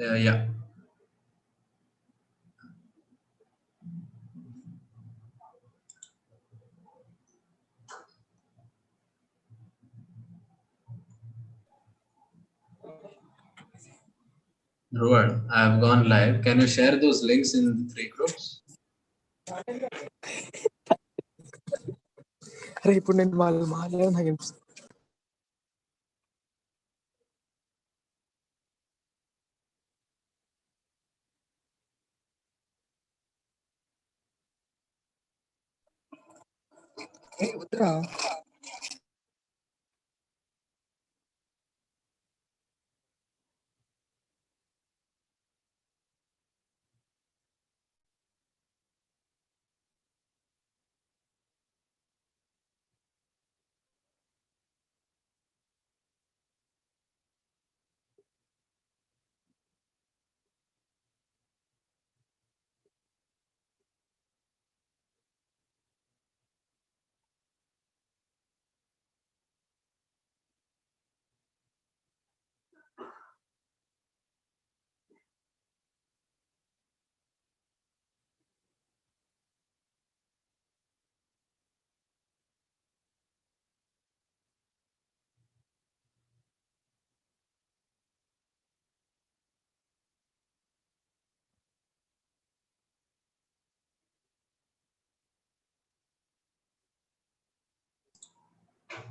Yeah. Rohan, I have gone live. Can you share those links in the 3 groups? అరే ఇప్పుడు నేను వాళ్ళు మాట్లాడడం నాకు అనిపిస్తుంది. వద్దురా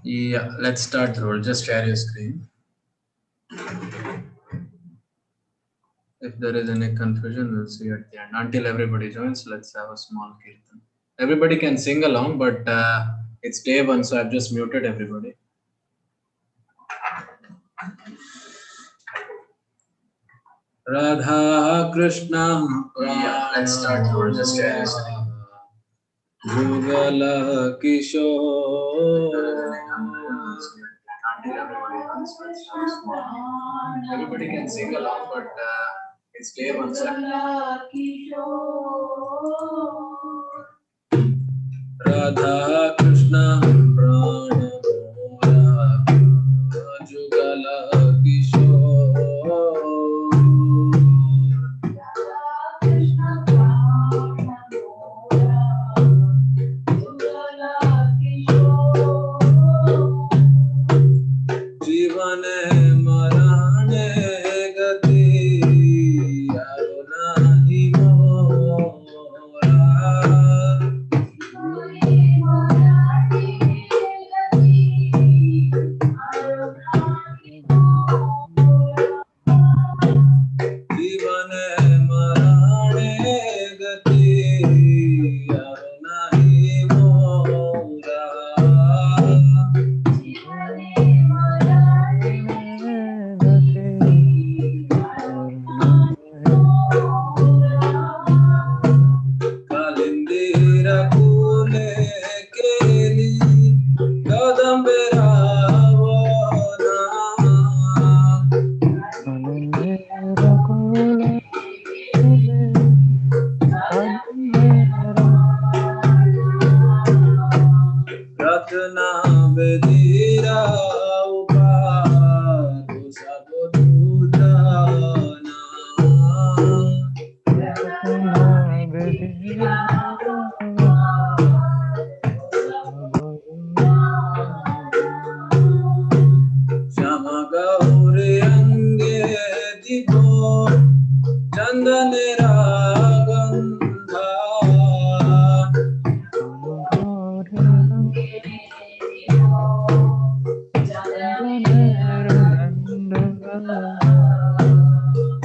Yeah, let's start, Rohan. Just share your screen. If there is any confusion, we'll see at the end. Until everybody joins, let's have a small kirtan. Everybody can sing along, but it's day 1, so I've just muted everybody. Radha Krishna. Yeah, let's start, Rohan. Just share your screen. Jugala Kishore. Everybody can sing along, but it's day 1. Radha Krishna Prana Jugala Kishore. जीवन मरणे गति यारो नाही मोरा जीवन मरणे गति यारो नाही मोरा कालिंदीरा फूले केली कदंबरा रत्ना बेदीरा उपाधि सब दूधाना श्याम गौरी अंगे दिखो चंदन रागंधा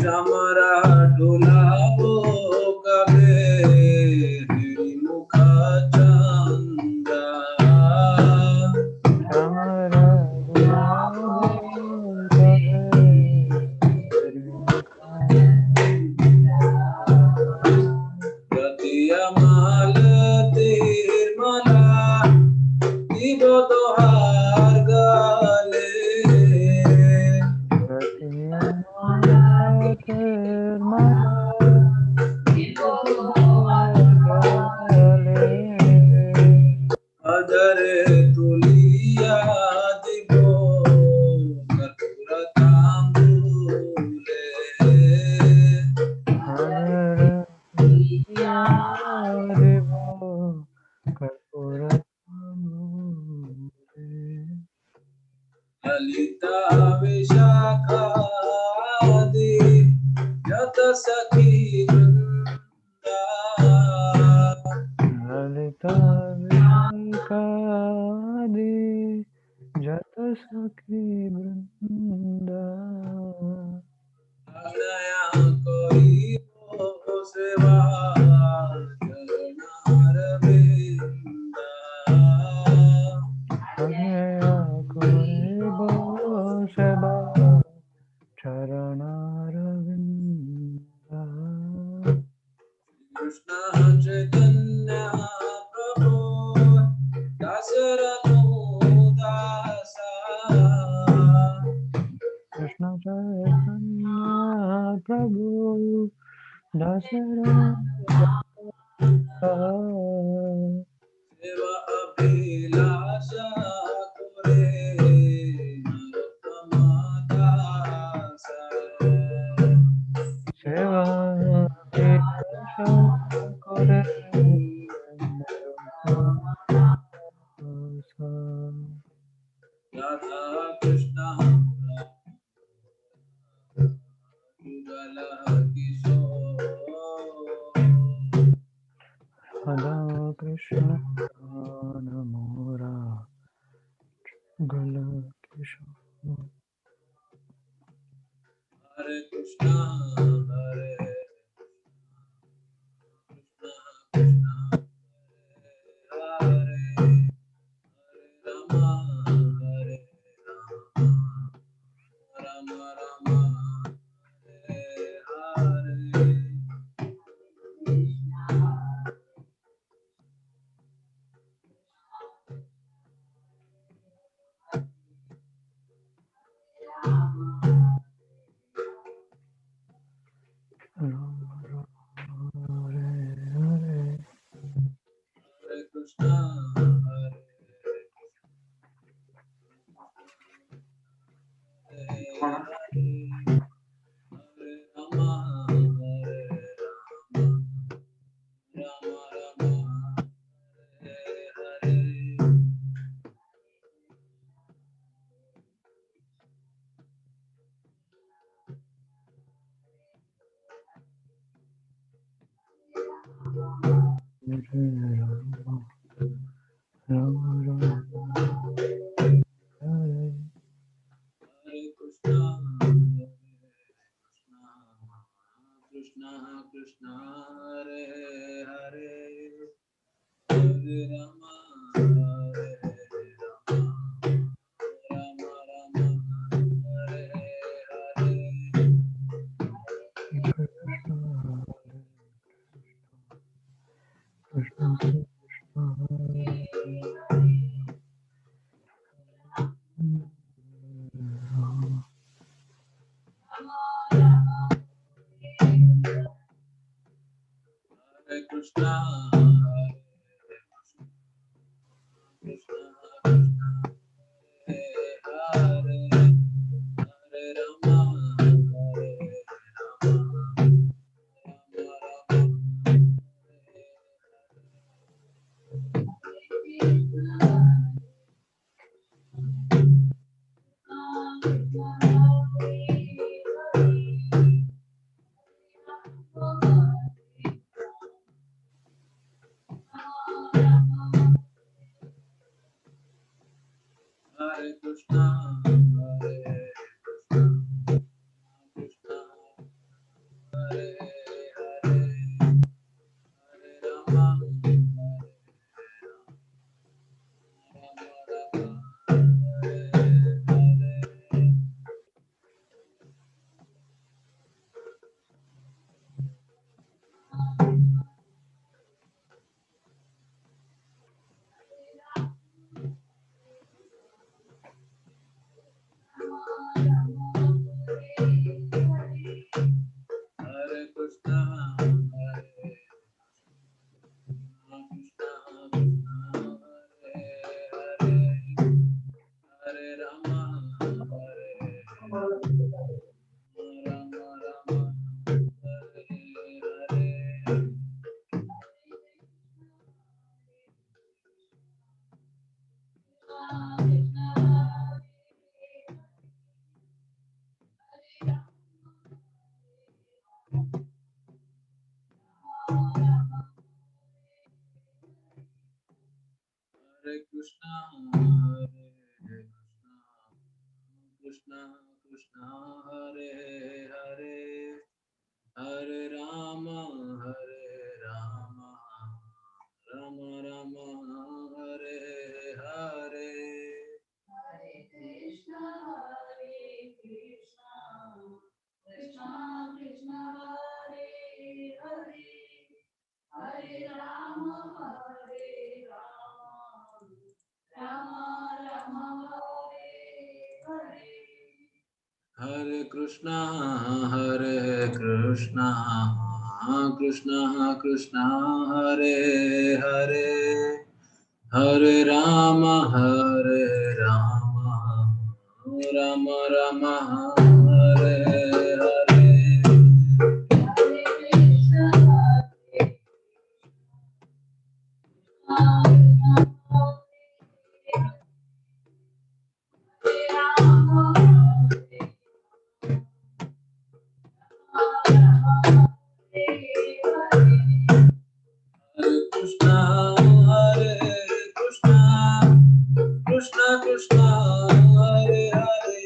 चमरा ढुलाओ कबे तेरी मुखा चंदा रतिया माल तिरमला दिगो तोहार गले ललिता विशाखादि जत सखी वृंदा ललिता विशाखादि जत सखी वृंदा दया कोई हो सेवा चरणार बिंदा अग्नया कोई बो सेवा चरणारविंदा कृष्ण चैतन्य प्रभु दासरथो दासा कृष्ण चैतन्य प्रभु दशरथ सेवा अभिलाषा करे नरोत्तम दासा सेवा अभिलाषा करे राधा कृष्ण युगल किशोर राधा कृष्ण नमोरा गल किशोर हरे कृष्ण हरे कृष्ण हरे राम हरे राम राम राम हरे हरे राम राम हरे हरे हरे कृष्ण हरे हरे हरे राम हरे राम राम राम हरे हरे हरे राम राम राम हरे हरे कृष्ण हरे कृष्ण कृष्ण हरे हरे हरे राम हरे राम राम राम हरे हरे कृष्ण हरे कृष्ण कृष्ण हरे राम हरे कृष्ण हरे कृष्ण कृष्ण हरे हरे हरे राम हरे राम राम राम हरे कृष्ण हरे कृष्ण कृष्ण हरे हरे हरे राम हरे Krishna Krishna Hare Hare Hare Rama Rama Rama Hare Hare. Hare Krishna, Krishna Krishna, Hare Hare, Hare Rama, Rama Rama, Hare Hare. Hare Krishna Krishna Krishna Hare Hare Hare Rama Rama Rama Hare Hare. Hare Krishna, Krishna Hare Rama, Rama Hare Hare. Hare Krishna Krishna Krishna Hare Hare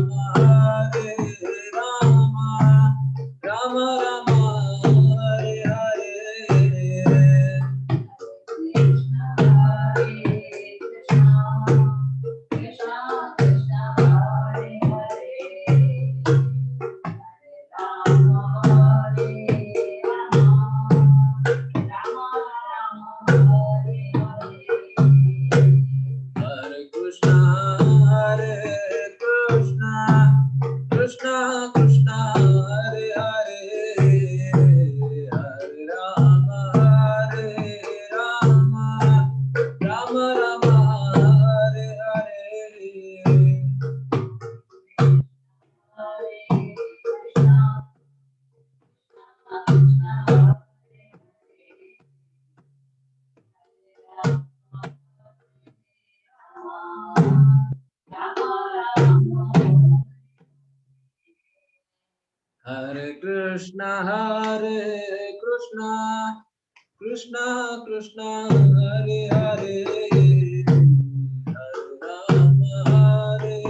Hare Rama Rama Rama Hare Hare. Krishna, Hare Krishna, Krishna Krishna, Hare Hare, Rama Hare Rama, Rama Rama Hare Hare. Hare Krishna Krishna Krishna Hare Hare Hare Rama Rama Rama Hare Hare. Hare Krishna, Krishna Hare Hare Krishna Krishna Krishna Hare Hare Hare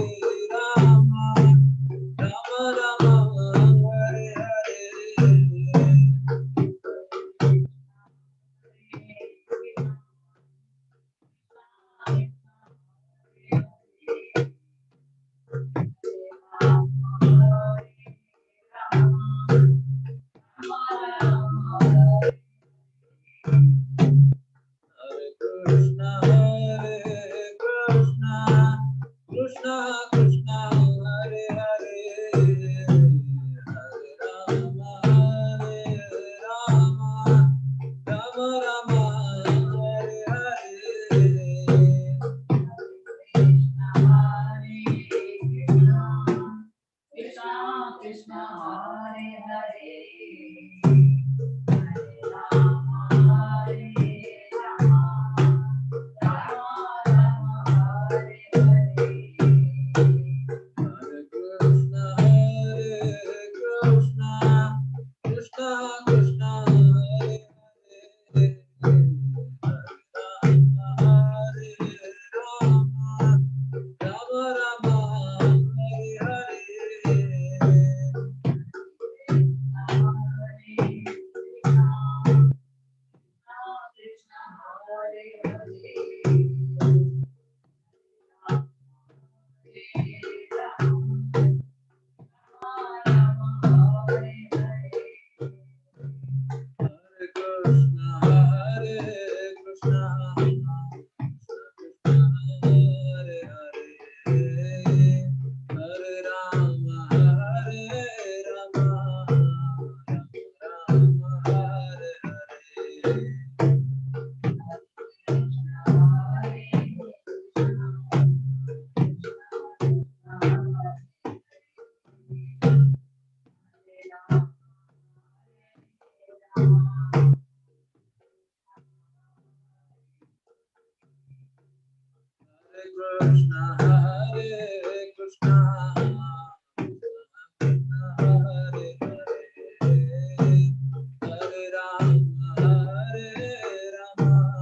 Rama Rama Rama Hare Hare. Hare Krishna Krishna Krishna Hare Hare Hare Rama Rama Rama Hare Hare. Krishna Krishna, Hare Hare, Hare Rama, Rama Rama, Hare Hare. Hare Krishna Krishna Krishna Hare Hare Hare Rama Rama Rama Hare Hare. Krishna Hare Hare, Rama Hare Hare. Hare Krishna Krishna Hare Hare Hare Rama Rama Hare Hare. Hare Krishna Krishna Hare Hare Hare Rama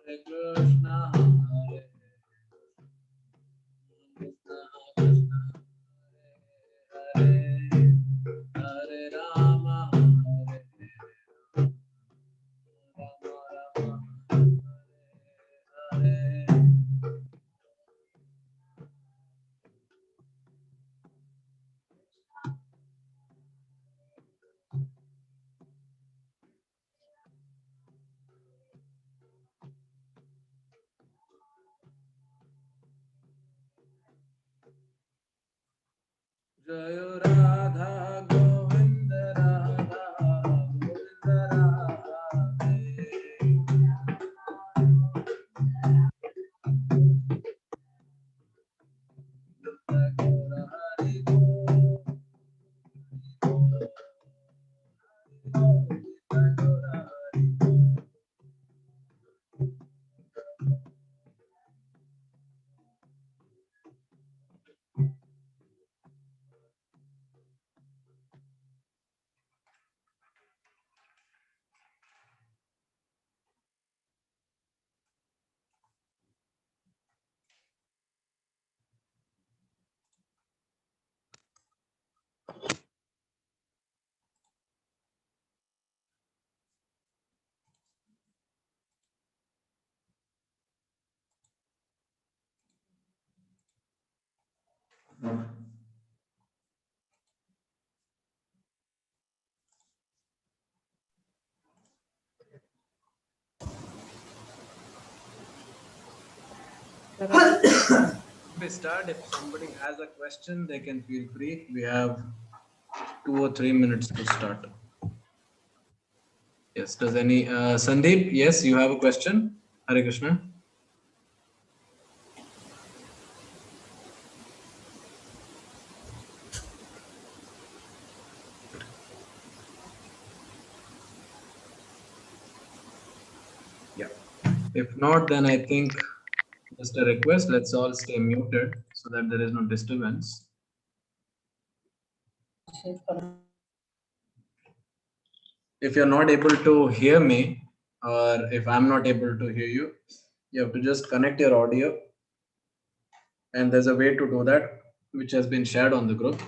Hare Krishna, Hare Hare Rama, Rama Rama, Hare Hare. Jayo Radha Govinda Radha Govinda Radhe Gaura Hari Go Gaura Hari. We start. If somebody has a question, they can feel free. We have 2 or 3 minutes to start. Yes. Does any Sandeep? Yes, you have a question. Hare Krishna. Yeah. If not, then I think just a request. Let's all stay muted so that there is no disturbance. If you're not able to hear me, or if I'm not able to hear you, you have to just connect your audio. And there's a way to do that, which has been shared on the group.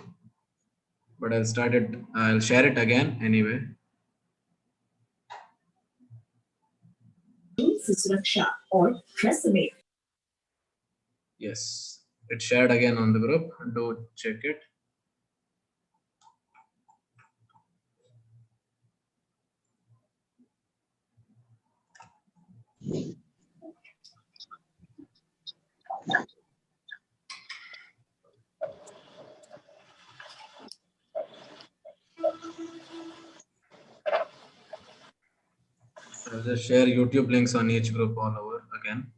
But I'll share it again anyway. Yes, it's shared again on the group. Do check it. I'll just share YouTube links on each group all over again.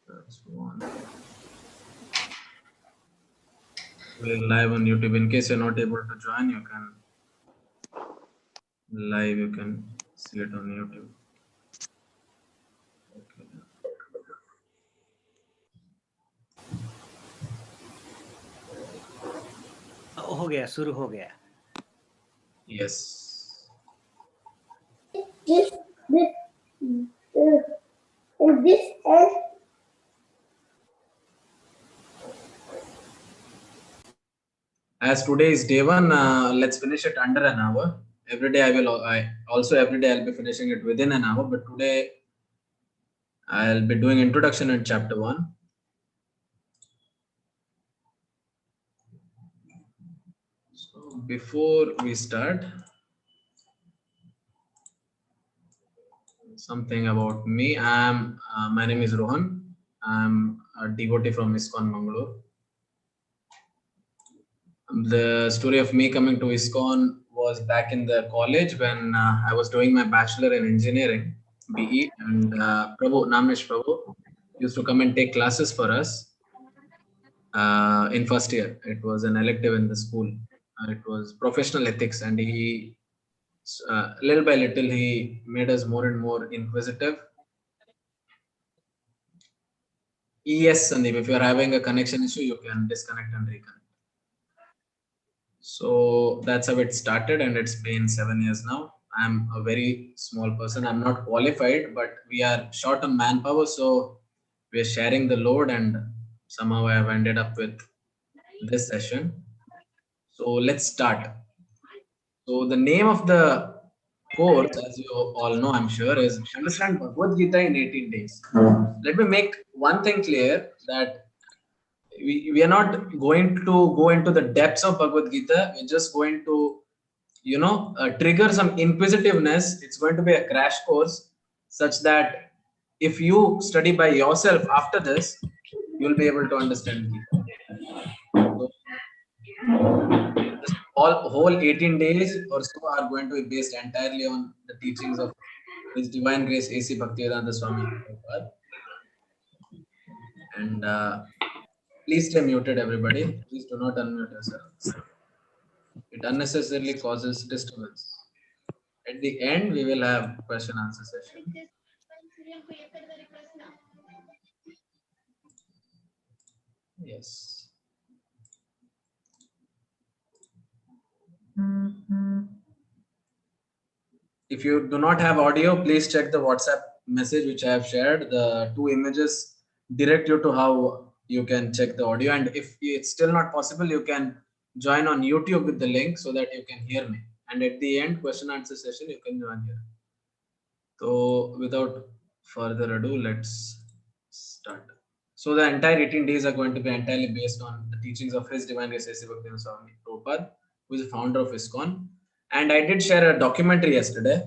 That's one. We're live on YouTube. In case you're not able to join, you can live. You can see it on YouTube. Okay. हो गया शुरू हो गया Yes. As today is day one, let's finish it under an hour. Every day every day I'll be finishing it within an hour, but today I'll be doing introduction in chapter 1. So before we start, something about me. My name is Rohan. I'm a devotee from ISKCON Mangalore. The story of me coming to ISKCON was back in the college when I was doing my bachelor in engineering, BE, and Prabhu, Namesh Prabhu, used to come and take classes for us in first year. It was an elective in the school. It was professional ethics, and he, little by little, he made us more and more inquisitive. Yes, Sandeep, if you're having a connection issue, you can disconnect and reconnect. So that's how it started, and it's been 7 years now. I'm a very small person. I'm not qualified, but we are short on manpower, so we are sharing the load, and somehow I have ended up with this session. So let's start. So the name of the course, as you all know, I'm sure, is Understand Bhagavad Gita in 18 days. Let me make one thing clear, that we are not going to go into the depths of Bhagavad Gita. We're just going to, trigger some inquisitiveness. It's going to be a crash course, such that if you study by yourself after this, you'll be able to understand Gita. So this whole 18 days or so are going to be based entirely on the teachings of His Divine Grace A.C. Bhaktivedanta Swami Prabhupada. And please stay muted, everybody. Please do not unmute yourselves. It unnecessarily causes disturbance. At the end, we will have question answer session. Yes. If you do not have audio, please check the WhatsApp message which I have shared. The two images direct you to how you can check the audio. And if it's still not possible, you can join on YouTube with the link so that you can hear me. And at the end, question answer session, you can join here. So without further ado, let's start. So the entire 18 days are going to be entirely based on the teachings of His Divine Grace A.C. Bhaktivedanta Swami Prabhupada, who is the founder of ISKCON. And I did share a documentary yesterday.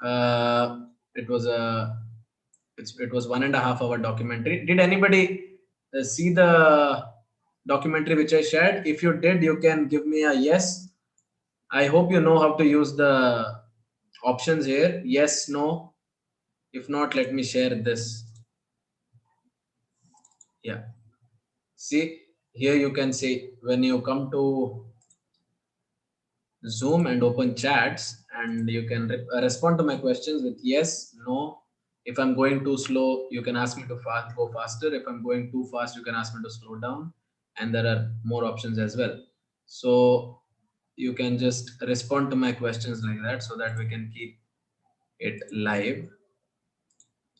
It was a it was 1.5 hour documentary. Did anybody see the documentary which I shared? If you did, you can give me a yes. I hope you know how to use the options here. Yes, no. If not, let me share this. Yeah. See, here you can see when you come to Zoom and open chats, and you can respond to my questions with yes, no. If I'm going too slow, you can ask me to go faster. If I'm going too fast, you can ask me to slow down. And there are more options as well. So you can just respond to my questions like that so that we can keep it live.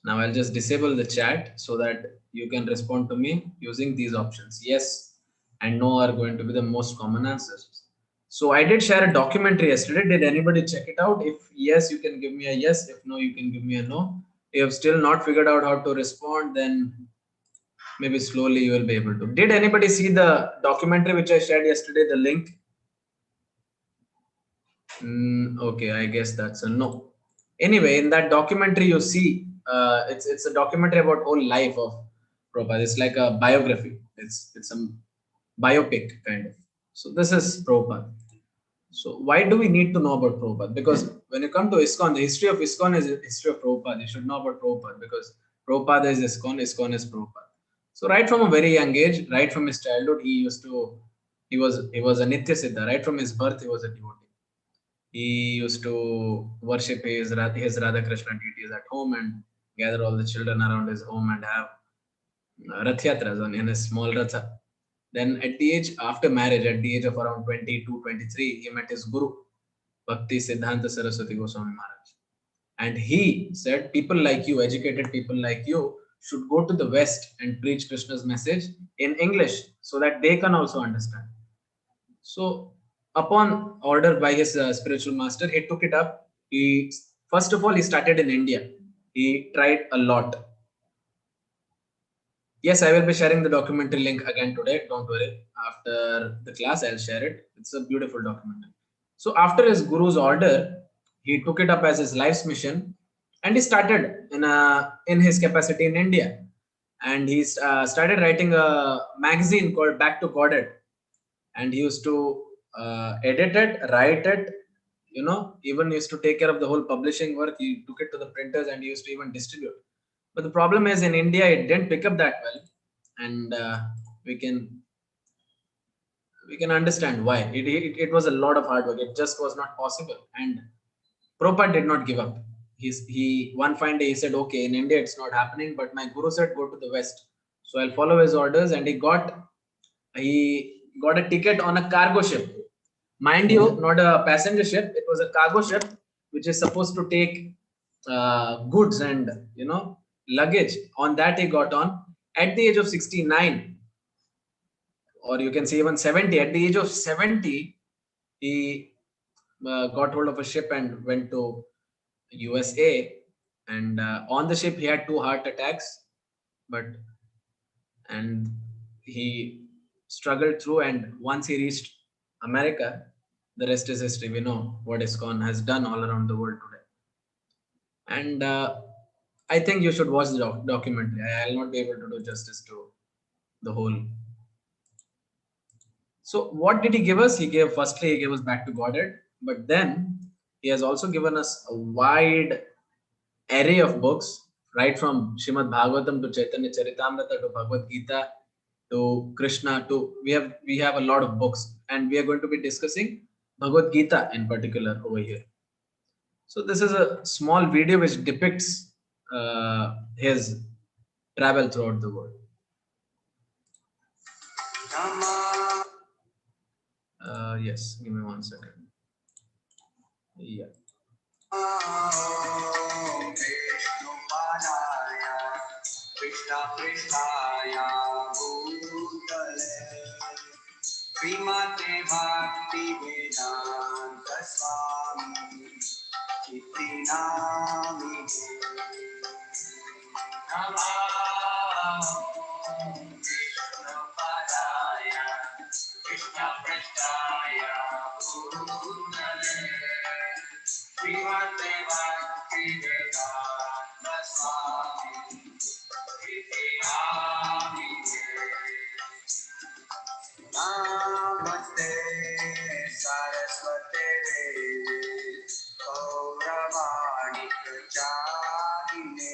Now I'll just disable the chat so that you can respond to me using these options. Yes and no are going to be the most common answers. So I did share a documentary yesterday. Did anybody check it out? If yes, you can give me a yes. If no, you can give me a no. If you have still not figured out how to respond, then maybe slowly you will be able to. Did anybody see the documentary which I shared yesterday, the link? Okay, I guess that's a no. Anyway, in that documentary, you see, it's a documentary about whole life of Prabhupada. It's like a biography. It's some biopic kind of. So this is Prabhupada. So why do we need to know about Prabhupada? Because when you come to ISKCON, the history of ISKCON is the history of Prabhupada. You should know about Prabhupada because Prabhupada is ISKCON, ISKCON is Prabhupada. So right from a very young age, right from his childhood, he was a Nitya Siddha. Right from his birth, he was a devotee. He used to worship his Radha Krishna deities at home and gather all the children around his home and have Rath Yatras in a small Ratha. Then at the age, after marriage, at the age of around 22, 23, he met his guru, Bhakti Siddhanta Saraswati Goswami Maharaj. And he said, people like you, educated people like you, should go to the West and preach Krishna's message in English so that they can also understand. So upon order by his spiritual master, he took it up. First of all, he started in India. He tried a lot. Yes, I will be sharing the documentary link again today. Don't worry. After the class, I'll share it. It's a beautiful documentary. So after his guru's order, he took it up as his life's mission, and he started in his capacity in India, and he started writing a magazine called Back to Godhead, and he used to edit it, write it, even used to take care of the whole publishing work. He took it to the printers and he used to even distribute. But the problem is in India, it didn't pick up that well, and we can understand why. It was a lot of hard work. It just was not possible, and Prabhupada did not give up. He one fine day he said, "Okay, in India it's not happening, but my guru said go to the West, so I'll follow his orders." And he got a ticket on a cargo ship. Mind you, not a passenger ship. It was a cargo ship, which is supposed to take goods and luggage. On that he got on at the age of 69, or you can say even 70. At the age of 70, he got hold of a ship and went to USA. And on the ship, he had 2 heart attacks, but and he struggled through. And once he reached America, the rest is history. We know what ISKCON has done all around the world today. And I think you should watch the documentary. I'll not be able to do justice to the whole. So what did he give us? Firstly, he gave us back to Godhead, but then he has also given us a wide array of books, right from Shrimad Bhagavatam to Chaitanya Charitamrita to Bhagavad Gita to Krishna to we have a lot of books, and we are going to be discussing Bhagavad Gita in particular over here. So this is a small video which depicts his travel throughout the world. Yes, give me 1 second. Yeah. Srimate Bhakti Vedanta Swami Iti Namine Namo Vishnu Padaya Krishna Prasthaya Bhutale Srimate Bhakti Vedanta Swami Iti Namine Namaste Saraswate Gauravani Pracharine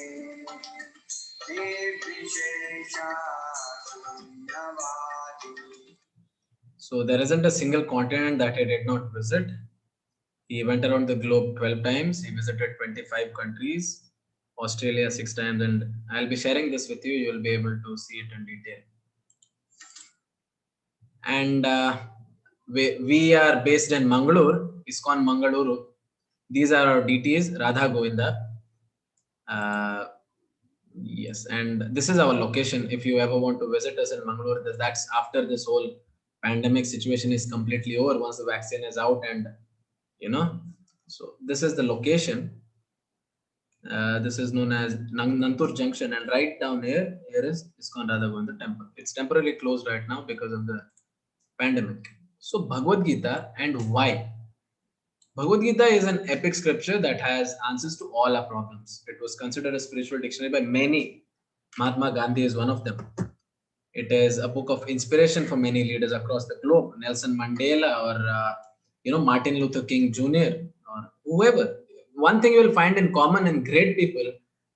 Nirvishesha Sunyavadi. So there isn't a single continent that he did not visit. He went around the globe 12 times. He visited 25 countries, Australia 6 times, and I'll be sharing this with you. You'll be able to see it in detail. And we are based in Mangalore, ISKCON Mangaluru. These are our DTs, Radha Govinda. Yes, and this is our location. If you ever want to visit us in Mangalore, that's after this whole pandemic situation is completely over, once the vaccine is out, and so this is the location. This is known as Nantur Junction, and right down here is ISKCON Radha Govinda temple. It's temporarily closed right now because of the pandemic. So Bhagavad Gita, and why? Bhagavad Gita is an epic scripture that has answers to all our problems. It was considered a spiritual dictionary by many. Mahatma Gandhi is one of them. It is a book of inspiration for many leaders across the globe. Nelson Mandela, or Martin Luther King Jr., or whoever. One thing you will find in common in great people,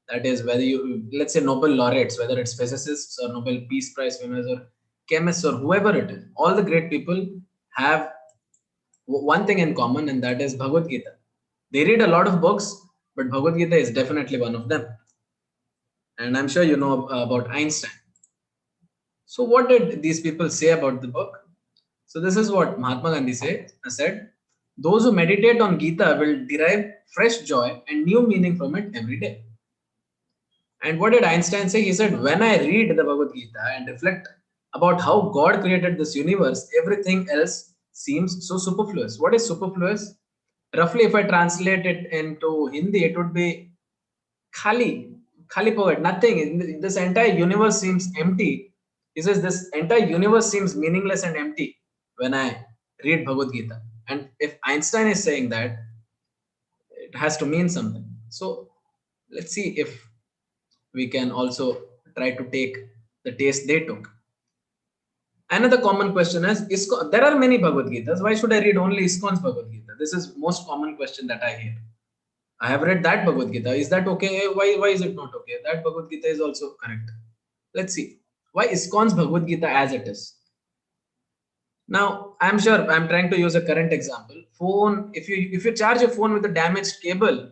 that is whether let's say Nobel laureates, whether it's physicists or Nobel Peace Prize winners or chemists or whoever it is, all the great people have one thing in common, and that is Bhagavad Gita. They read a lot of books, but Bhagavad Gita is definitely one of them. And I'm sure you know about Einstein. So what did these people say about the book? So this is what Mahatma Gandhi said, those who meditate on Gita will derive fresh joy and new meaning from it every day. And what did Einstein say? He said, when I read the Bhagavad Gita and reflect about how God created this universe, everything else seems so superfluous. What is superfluous? Roughly, if I translate it into Hindi, it would be khali poet, nothing. This entire universe seems empty. He says this entire universe seems meaningless and empty when I read Bhagavad Gita. And if Einstein is saying that, it has to mean something. So let's see if we can also try to take the taste they took. Another common question is, there are many Bhagavad Gitas. Why should I read only ISKCON's Bhagavad Gita? This is most common question that I hear. I have read that Bhagavad Gita. Is that okay? Why is it not okay? That Bhagavad Gita is also correct. Let's see. Why ISKCON's Bhagavad Gita as it is? Now, I'm sure I'm trying to use a current example. Phone, if you charge your phone with a damaged cable,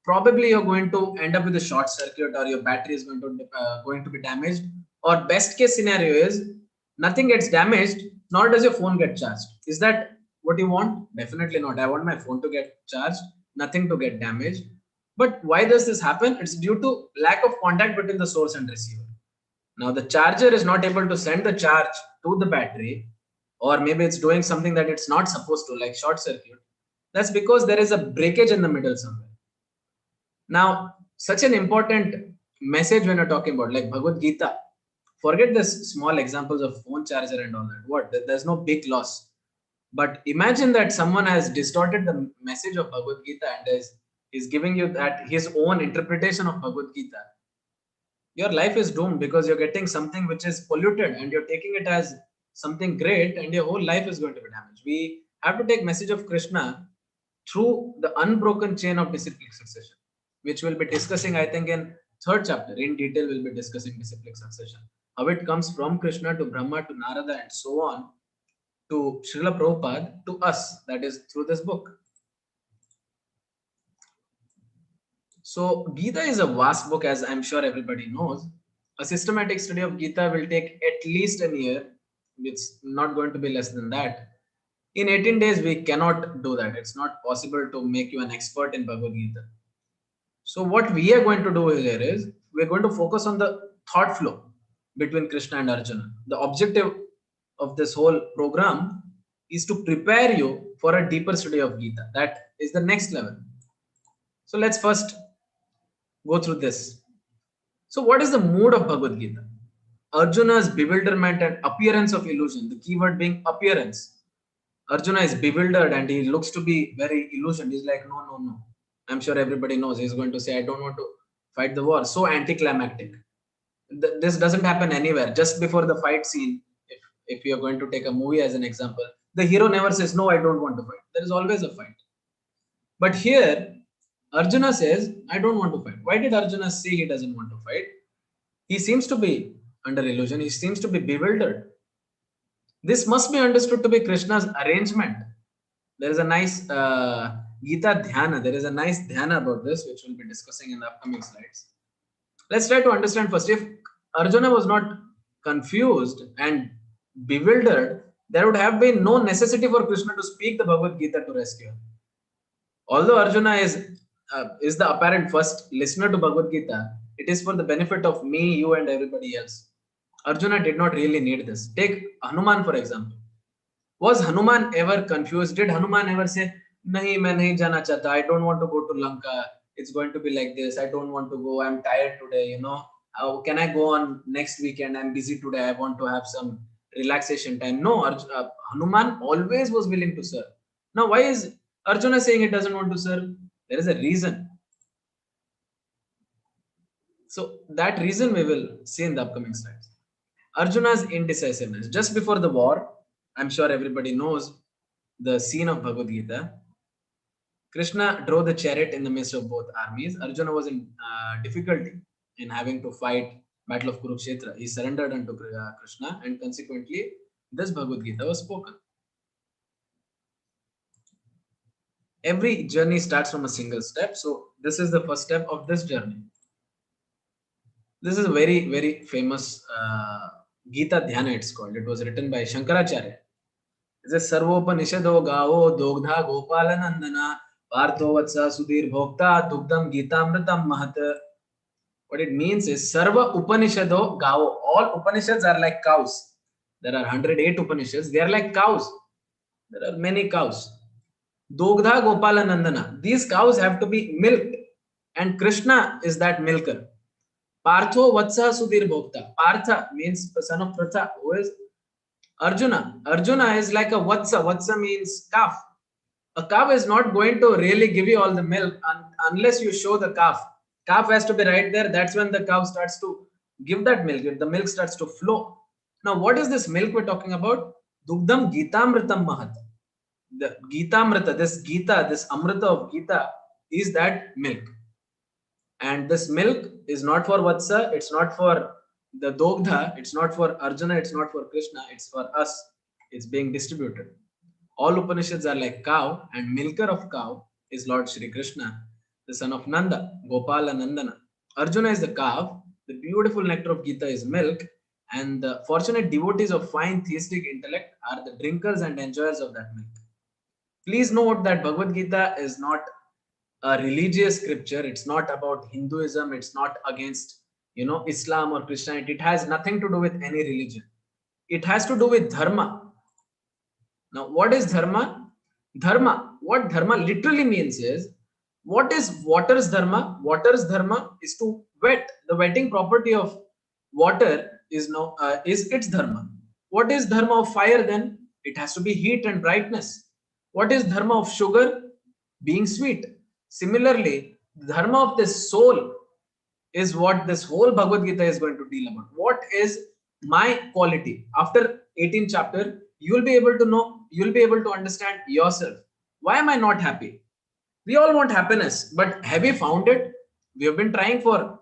probably you're going to end up with a short circuit, or your battery is going to be damaged. Or best case scenario is nothing gets damaged, nor does your phone get charged. Is that what you want? Definitely not. I want my phone to get charged. nothing to get damaged. But why does this happen? It's due to lack of contact between the source and receiver. Now the charger is not able to send the charge to the battery, or maybe it's doing something that it's not supposed to, like short circuit. That's because there is a breakage in the middle somewhere. Now, such an important message when you're talking about like Bhagavad Gita, forget this small examples of phone charger and all that. What? There's no big loss. But imagine that someone has distorted the message of Bhagavad Gita and is giving you that his own interpretation of Bhagavad Gita. Your life is doomed because you're getting something which is polluted and you're taking it as something great, and your whole life is going to be damaged. We have to take message of Krishna through the unbroken chain of disciplic succession, which we'll be discussing, I think, in third chapter. In detail, we'll be discussing disciplic succession, how it comes from Krishna to Brahma to Narada and so on to Srila Prabhupada to us, that is through this book. So Gita is a vast book, as I'm sure everybody knows. A systematic study of Gita will take at least a year. It's not going to be less than that. In 18 days, we cannot do that. It's not possible to make you an expert in Bhagavad Gita. So what we are going to do here is we're going to focus on the thought flow between Krishna and Arjuna. The objective of this whole program is to prepare you for a deeper study of Gita. That is the next level. So let's first go through this. So what is the mood of Bhagavad Gita? Arjuna's bewilderment and appearance of illusion, the keyword being appearance. Arjuna is bewildered and he looks to be very illusioned. He's like, no, no, no. I'm sure everybody knows he's going to say, I don't want to fight the war. So anticlimactic. This doesn't happen anywhere. Just before the fight scene, if you're going to take a movie as an example, the hero never says, no, I don't want to fight. There is always a fight. But here, Arjuna says, I don't want to fight. Why did Arjuna say he doesn't want to fight? He seems to be under illusion. He seems to be bewildered. This must be understood to be Krishna's arrangement. There is a nice Gita Dhyana. There is a nice Dhyana about this, which we'll be discussing in the upcoming slides. Let's try to understand first. If Arjuna was not confused and bewildered, there would have been no necessity for Krishna to speak the Bhagavad Gita to rescue him. Although Arjuna is the apparent first listener to Bhagavad Gita, it is for the benefit of me, you, and everybody else. Arjuna did not really need this. Take Hanuman, for example. Was Hanuman ever confused? Did Hanuman ever say, Nahi, main nahi jana chahta, I don't want to go to Lanka. It's going to be like this. I don't want to go. I'm tired today, you know. How can I go on next weekend? I'm busy today. I want to have some relaxation time. No, Hanuman always was willing to serve. Now, why is Arjuna saying he doesn't want to serve? There is a reason. So that reason we will see in the upcoming slides. Arjuna's indecisiveness. Just before the war, I'm sure everybody knows the scene of Bhagavad Gita. Krishna drove the chariot in the midst of both armies. Arjuna was in difficulty in having to fight Battle of Kurukshetra. He surrendered unto Krishna, and consequently, this Bhagavad Gita was spoken. Every journey starts from a single step. So this is the first step of this journey. This is a very, very famous Gita Dhyana, it's called. It was written by Shankaracharya. It says, Sarvopanishado gao dogdha gopalanandana partho vatsa sudhir bhokta dugdam gitamritam mahat. What it means is Sarva Upanishado gao. All Upanishads are like cows. There are 108 Upanishads. They are like cows. There are many cows. Dogdha gopalanandana. These cows have to be milked. And Krishna is that milker. Partho Vatsa Sudhir Bhokta. Partha means the son of Pratha. Who is Arjuna? Arjuna is like a Vatsa. Vatsa means calf. A calf is not going to really give you all the milk unless you show the calf. Calf has to be right there. That's when the cow starts to give that milk. The milk starts to flow. Now, what is this milk we're talking about? Dugdam Gitamritam Mahat. The Gitamrita, this Gita, this Amrita of Gita is that milk. And this milk is not for Vatsa, it's not for the Dogdha, it's not for Arjuna, it's not for Krishna, it's for us. It's being distributed. All Upanishads are like cow, and milker of cow is Lord Shri Krishna, the son of Nanda, Gopala Nandana. Arjuna is the cow, the beautiful nectar of Gita is milk, and the fortunate devotees of fine theistic intellect are the drinkers and enjoyers of that milk. Please note that Bhagavad Gita is not a religious scripture. It's not about Hinduism. It's not against, Islam or Christianity. It has nothing to do with any religion. It has to do with dharma. Now, what is dharma? Dharma, what dharma literally means is, what is water's dharma? Water's dharma is to wet. The wetting property of water is its dharma. What is dharma of fire then? It has to be heat and brightness. What is dharma of sugar? Being sweet. Similarly, dharma of the soul is what this whole Bhagavad Gita is going to deal about. What is my quality? After 18th chapter, you will be able to know, you will be able to understand yourself. Why am I not happy? We all want happiness, but have we found it? We have been trying for,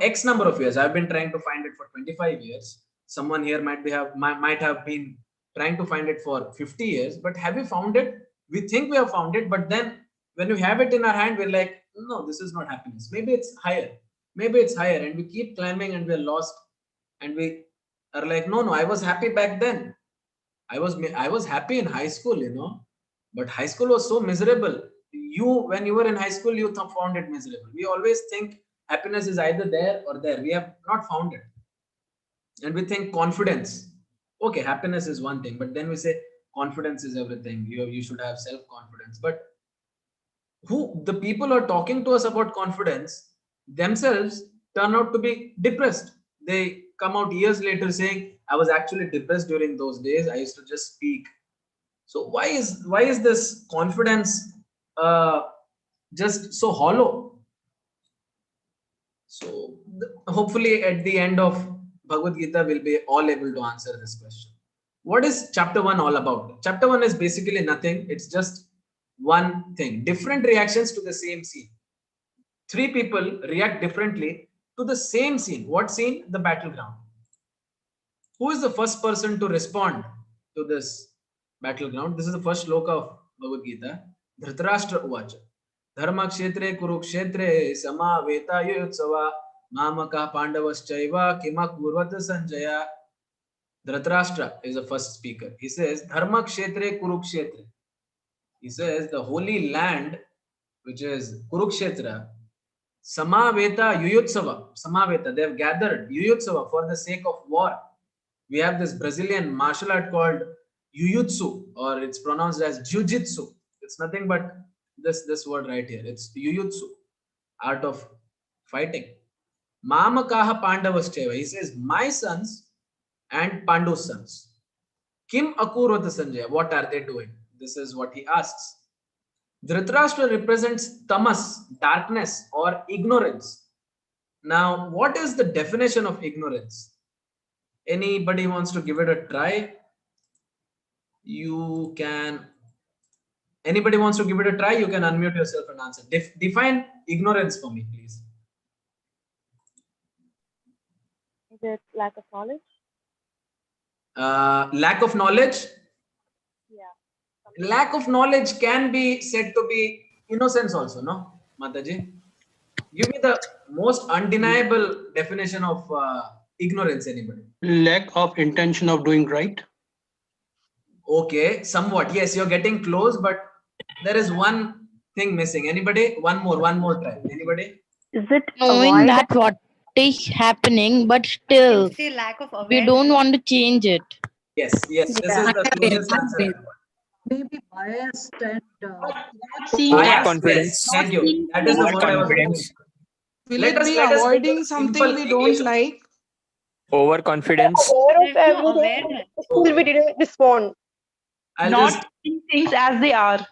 X number of years. I've been trying to find it for 25 years. Someone here might have been trying to find it for 50 years, but have we found it? We think we have found it, but then when we have it in our hand, we're like, no, this is not happiness. Maybe it's higher. Maybe it's higher, and we keep climbing and we're lost, and we are like, no, I was happy back then. I was happy in high school, but high school was so miserable. When you were in high school, you found it miserable. We always think happiness is either there or there. We have not found it, and we think confidence. Okay, happiness is one thing, but then we say confidence is everything. You should have self confidence, but who the people who are talking to us about confidence themselves turn out to be depressed. They come out years later saying, I was actually depressed during those days. I used to just speak. So why is this confidence just so hollow? So hopefully at the end of Bhagavad Gita, we'll be all able to answer this question. What is chapter 1 all about? Chapter 1 is basically nothing. It's just one thing. Different reactions to the same scene. Three people react differently to the same scene. What scene? The battleground. Who is the first person to respond to this battleground? This is the first shloka of Bhagavad Gita. Dhritarashtra Uvacha. Dharma kshetre kurukshetre samaveta yutsava mamaka pandavaschaiva kimak kurvata sanjaya. Dhritarashtra is the first speaker. He says, Dharma kshetre kurukshetre. He says, the holy land, which is Kurukshetra, Samaveta Yuyutsava. Samaveta, they have gathered Yuyutsava for the sake of war. We have this Brazilian martial art called Yuyutsu, or it's pronounced as Jiu-Jitsu. It's nothing but this word right here. It's Yuyutsu, art of fighting. Mamakaha Pandavascheva. He says, my sons and Pandu's sons. Kim Akurvata Sanjaya. What are they doing? This is what he asks. Dhritarashtra represents tamas, darkness or ignorance. Now, what is the definition of ignorance? Anybody wants to give it a try? Anybody wants to give it a try? You can unmute yourself and answer. Define ignorance for me, please. Is it lack of knowledge? Lack of knowledge? Yeah. Lack of knowledge can be said to be innocence also, no, Mataji? Give me the most undeniable definition of ignorance, anybody? Lack of intention of doing right. Okay, somewhat. Yes, you're getting close, but there is one thing missing. Anybody? One more try. Anybody? Is it Knowing avoid? that what is happening, but still Say lack of we awareness. don't want to change it. Yes. This is the closest answer. Maybe biased and not Seeing Bias, that confidence. yes. Thank you. That is the word I was looking for. Will Let it us- be let us make avoiding a something simple we don't English- like? Overconfidence. Aware of There's no everything. awareness. Still we didn't respond. I'll not just seeing things as they are.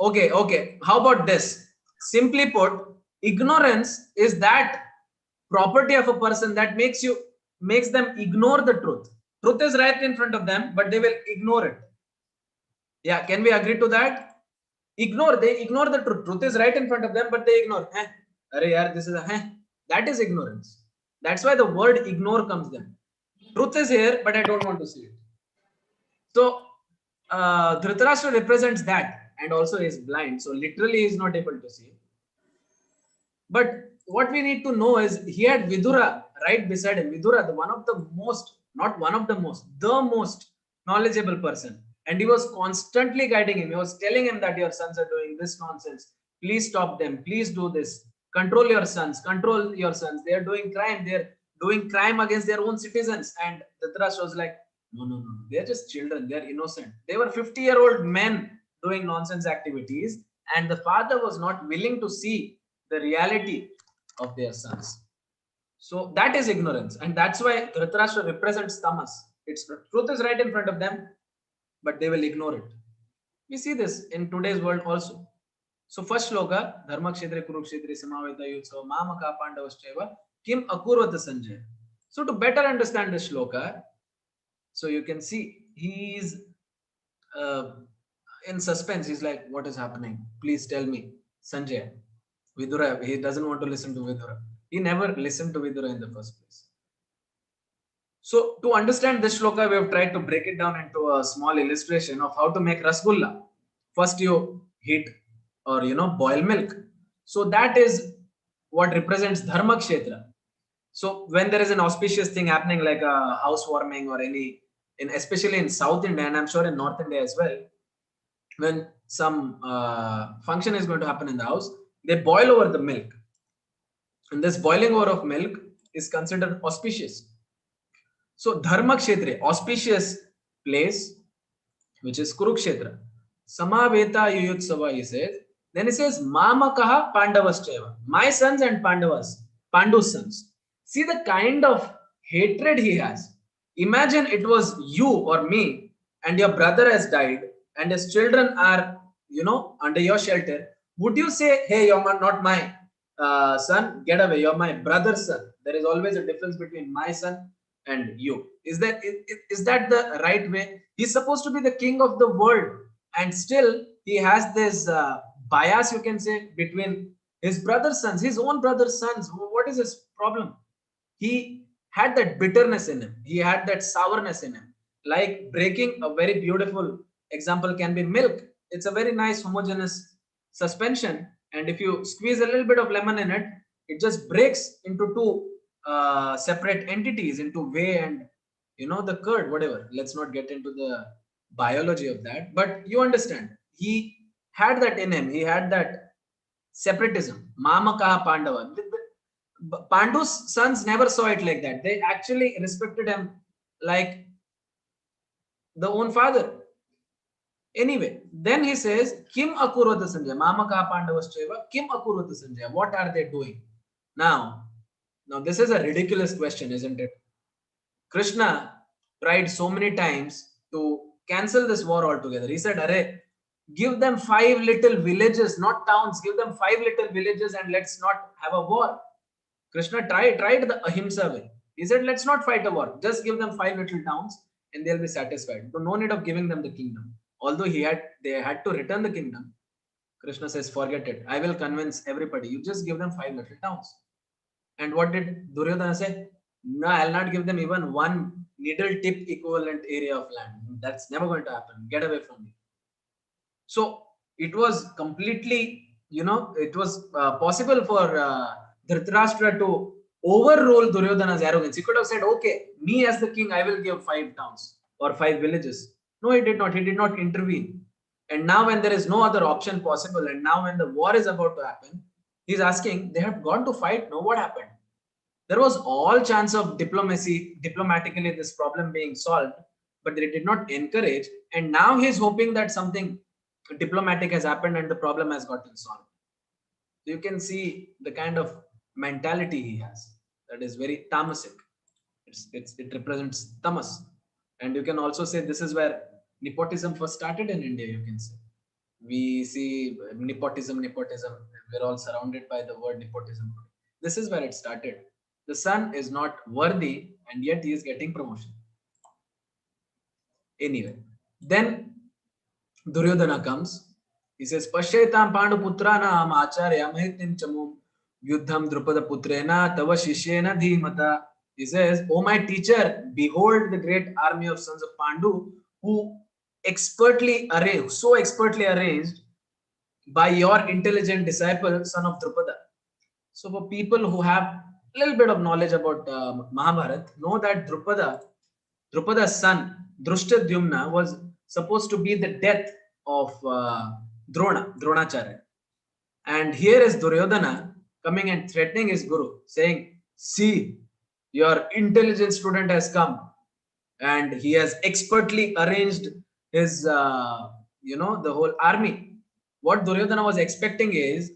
okay. How about this? Simply put, ignorance is that property of a person that makes them ignore the truth. Truth is right in front of them, but they will ignore it. Yeah, can we agree to that? They ignore the truth. Truth is right in front of them, but they ignore. Arey yaar, this is that is ignorance. That's why the word ignore comes then. Truth is here, but I don't want to see it. So Dhritarashtra represents that, and also is blind. So literally he is not able to see. But what we need to know is he had Vidura right beside him. Vidura, the most knowledgeable person. And he was constantly guiding him. He was telling him that your sons are doing this nonsense. Please stop them. Please do this. Control your sons. Control your sons. They are doing crime. They're doing crime against their own citizens. And Dhritarashtra was like, no, no, no. They're just children. They're innocent. They were 50-year-old men doing nonsense activities. And the father was not willing to see the reality of their sons. So that is ignorance. And that's why Dhritarashtra represents tamas. It's the truth is right in front of them, but they will ignore it. We see this in today's world also. So first shloka, Dharma Kshetre Kurukshetre Samaveta Yutsava Mamaka Pandavascheva Kim Akurvata Sanjay. So to better understand this shloka, so you can see he's in suspense. He's like, what is happening? Please tell me. Sanjay. Vidura, he doesn't want to listen to Vidura. He never listened to Vidura in the first place. So to understand this shloka, we have tried to break it down into a small illustration of how to make rasgulla. First you heat or boil milk. So that is what represents dharma kshetra. So when there is an auspicious thing happening like a housewarming or especially in South India, and I'm sure in North India as well, when some function is going to happen in the house, they boil over the milk. And this boiling over of milk is considered auspicious. So Dharma Kshetra, auspicious place, which is Kurukshetra. Samaveta Yuyutsava, he says. Then he says, Mamakaha Pandavascheva. My sons and Pandavas, Pandu's sons. See the kind of hatred he has. Imagine it was you or me, and your brother has died, and his children are, under your shelter. Would you say, hey, you're not my son, get away, you're my brother's son? There is always a difference between my son and you. Is that the right way? He's supposed to be the king of the world, and still he has this bias, you can say, between his brother's sons, his own brother's sons. What is his problem? He had that bitterness in him. He had that sourness in him. Like breaking a very beautiful example can be milk. It's a very nice homogeneous suspension, and if you squeeze a little bit of lemon in it, it just breaks into two separate entities, into whey and the curd, whatever. Let's not get into the biology of that, but you understand. He had that in him. He had that separatism. Mamaka Pandava. Pandu's sons never saw it like that. They actually respected him like the own father. Anyway, then he says, Kim Akurvata Sanjaya, Mamaka Pandavascheva, Kim Akurvata Sanjaya. What are they doing? Now this is a ridiculous question, isn't it? Krishna tried so many times to cancel this war altogether. He said, Arey, give them 5 little villages, not towns. Give them 5 little villages and let's not have a war. Krishna tried the ahimsa way. He said, let's not fight a war. Just give them 5 little towns and they'll be satisfied. So no need of giving them the kingdom. Although they had to return the kingdom. Krishna says, forget it. I will convince everybody. You just give them 5 little towns. And what did Duryodhana say? No, I'll not give them even 1 needle tip equivalent area of land. That's never going to happen. Get away from me. So it was completely, it was possible for Dhritarashtra to overrule Duryodhana's arrogance. He could have said, okay, me as the king, I will give 5 towns or 5 villages. No, he did not. He did not intervene. And now when there is no other option possible, and now when the war is about to happen, he's asking, they have gone to fight. No, what happened? There was all chance of diplomatically this problem being solved, but they did not encourage. And now he's hoping that something diplomatic has happened and the problem has gotten solved. So you can see the kind of mentality he has. That is very tamasic. It represents tamas. And you can also say this is where nepotism first started in India, you can say. We see nepotism. We're all surrounded by the word nepotism. This is where it started. The son is not worthy and yet he is getting promotion. Anyway, then Duryodhana comes. He says, Pashyetam Pandu Putranam Acharya Mahitim Chamum Yuddham Drupada Putrena Tava Shishyena Dhimata. He says, oh my teacher, behold the great army of sons of Pandu who so expertly arranged by your intelligent disciple, son of Drupada. So for people who have a little bit of knowledge about Mahabharata, know that Drupada's son, Drushtadhyumna, was supposed to be the death of Dronacharya. And here is Duryodhana coming and threatening his guru, saying, "See, your intelligent student has come, and he has expertly arranged his, the whole army." What Duryodhana was expecting is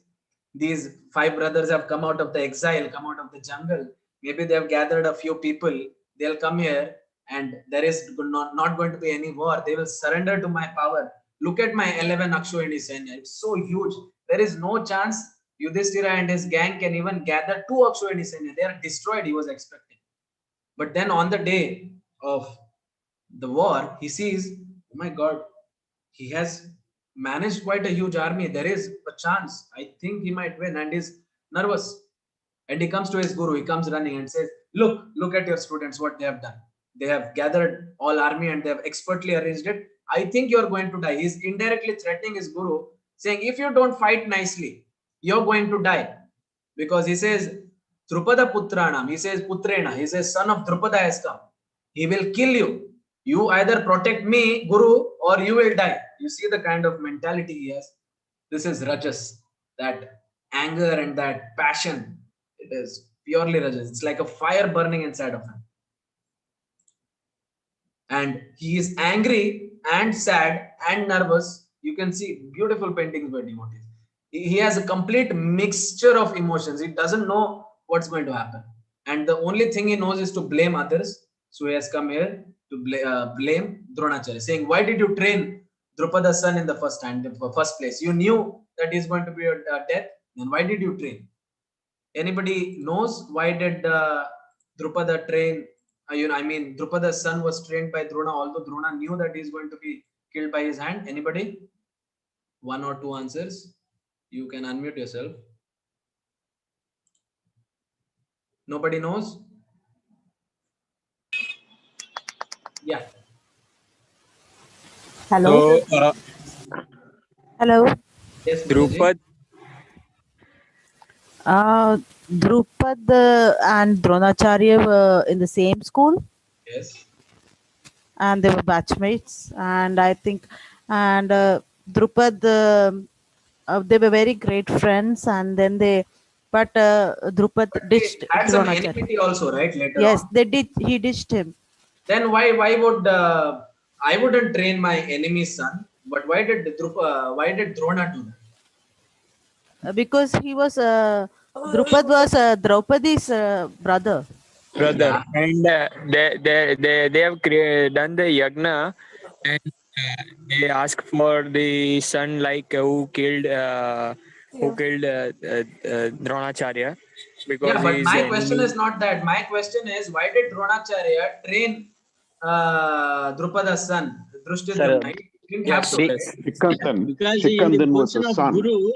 these five brothers have come out of the exile, come out of the jungle. Maybe they have gathered a few people. They'll come here, and there is not going to be any war. They will surrender to my power. Look at my 11 Akshayani Senya. It's so huge. There is no chance Yudhishthira and his gang can even gather two Akshayani Senya. They are destroyed, he was expecting. But then on the day of the war, he sees, oh my God, he has managed quite a huge army. There is a chance. I think he might win, and he's nervous. And he comes to his guru. He comes running and says, look at your students, what they have done. They have gathered all army and they have expertly arranged it. I think you're going to die. He's indirectly threatening his guru, saying, if you don't fight nicely, you're going to die. Because he says, Drupada Putranam, he says Putrena, he says, son of Drupada has come. He will kill you. You either protect me, Guru, or you will die. You see the kind of mentality he has. This is Rajas, that anger and that passion. It is purely Rajas. It's like a fire burning inside of him. And he is angry and sad and nervous. You can see beautiful paintings by devotees. He has a complete mixture of emotions. He doesn't know what's going to happen. And the only thing he knows is to blame others. So he has come here to blame Dronacharya, saying, why did you train Drupada's son in the first place? You knew that he's going to be a death. Then why did you train? Anybody knows why did Drupada train? Drupada's son was trained by Drona, although Drona knew that he's going to be killed by his hand. Anybody? One or two answers. You can unmute yourself. Nobody knows? Yeah. Hello. Hello. Yes, Drupad. Mataji. Drupad and Dronacharya were in the same school, Yes. and they were batchmates. And I think, and Drupad, they were very great friends. And then but Drupad But they ditched had some Dronacharya. enmity also, right? Later Yes, on. they did. He ditched him. Then why would I wouldn't train my enemy's son? But why did Drona do that? Because he was Drupad was Draupadi's brother. Brother, Yeah. and they have done the yagna, and they ask for the son, like who killed Dronacharya, because Yeah, he but is my the question enemy. is not that. My question is, why did Dronacharya train Drupada's son, Sir, Drishtadyumna? He didn't have Yes, to, be- right? Shikandan. because he in the Shikandan was position the of son. Guru,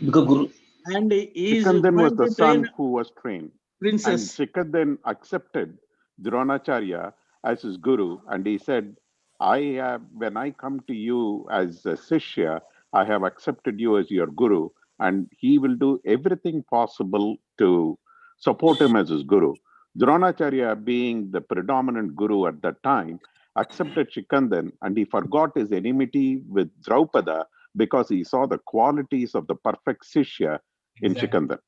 Because Guru, and he is Shikandan was going the to train son who was trained. And princess. Shikandan accepted Dronacharya as his guru, and he said, when I come to you as a Sishya, I have accepted you as your guru, and he will do everything possible to support him as his guru. Dronacharya, being the predominant guru at that time, accepted Shikandan, and he forgot his enmity with Draupada because he saw the qualities of the perfect Sishya in Exactly. Shikandan.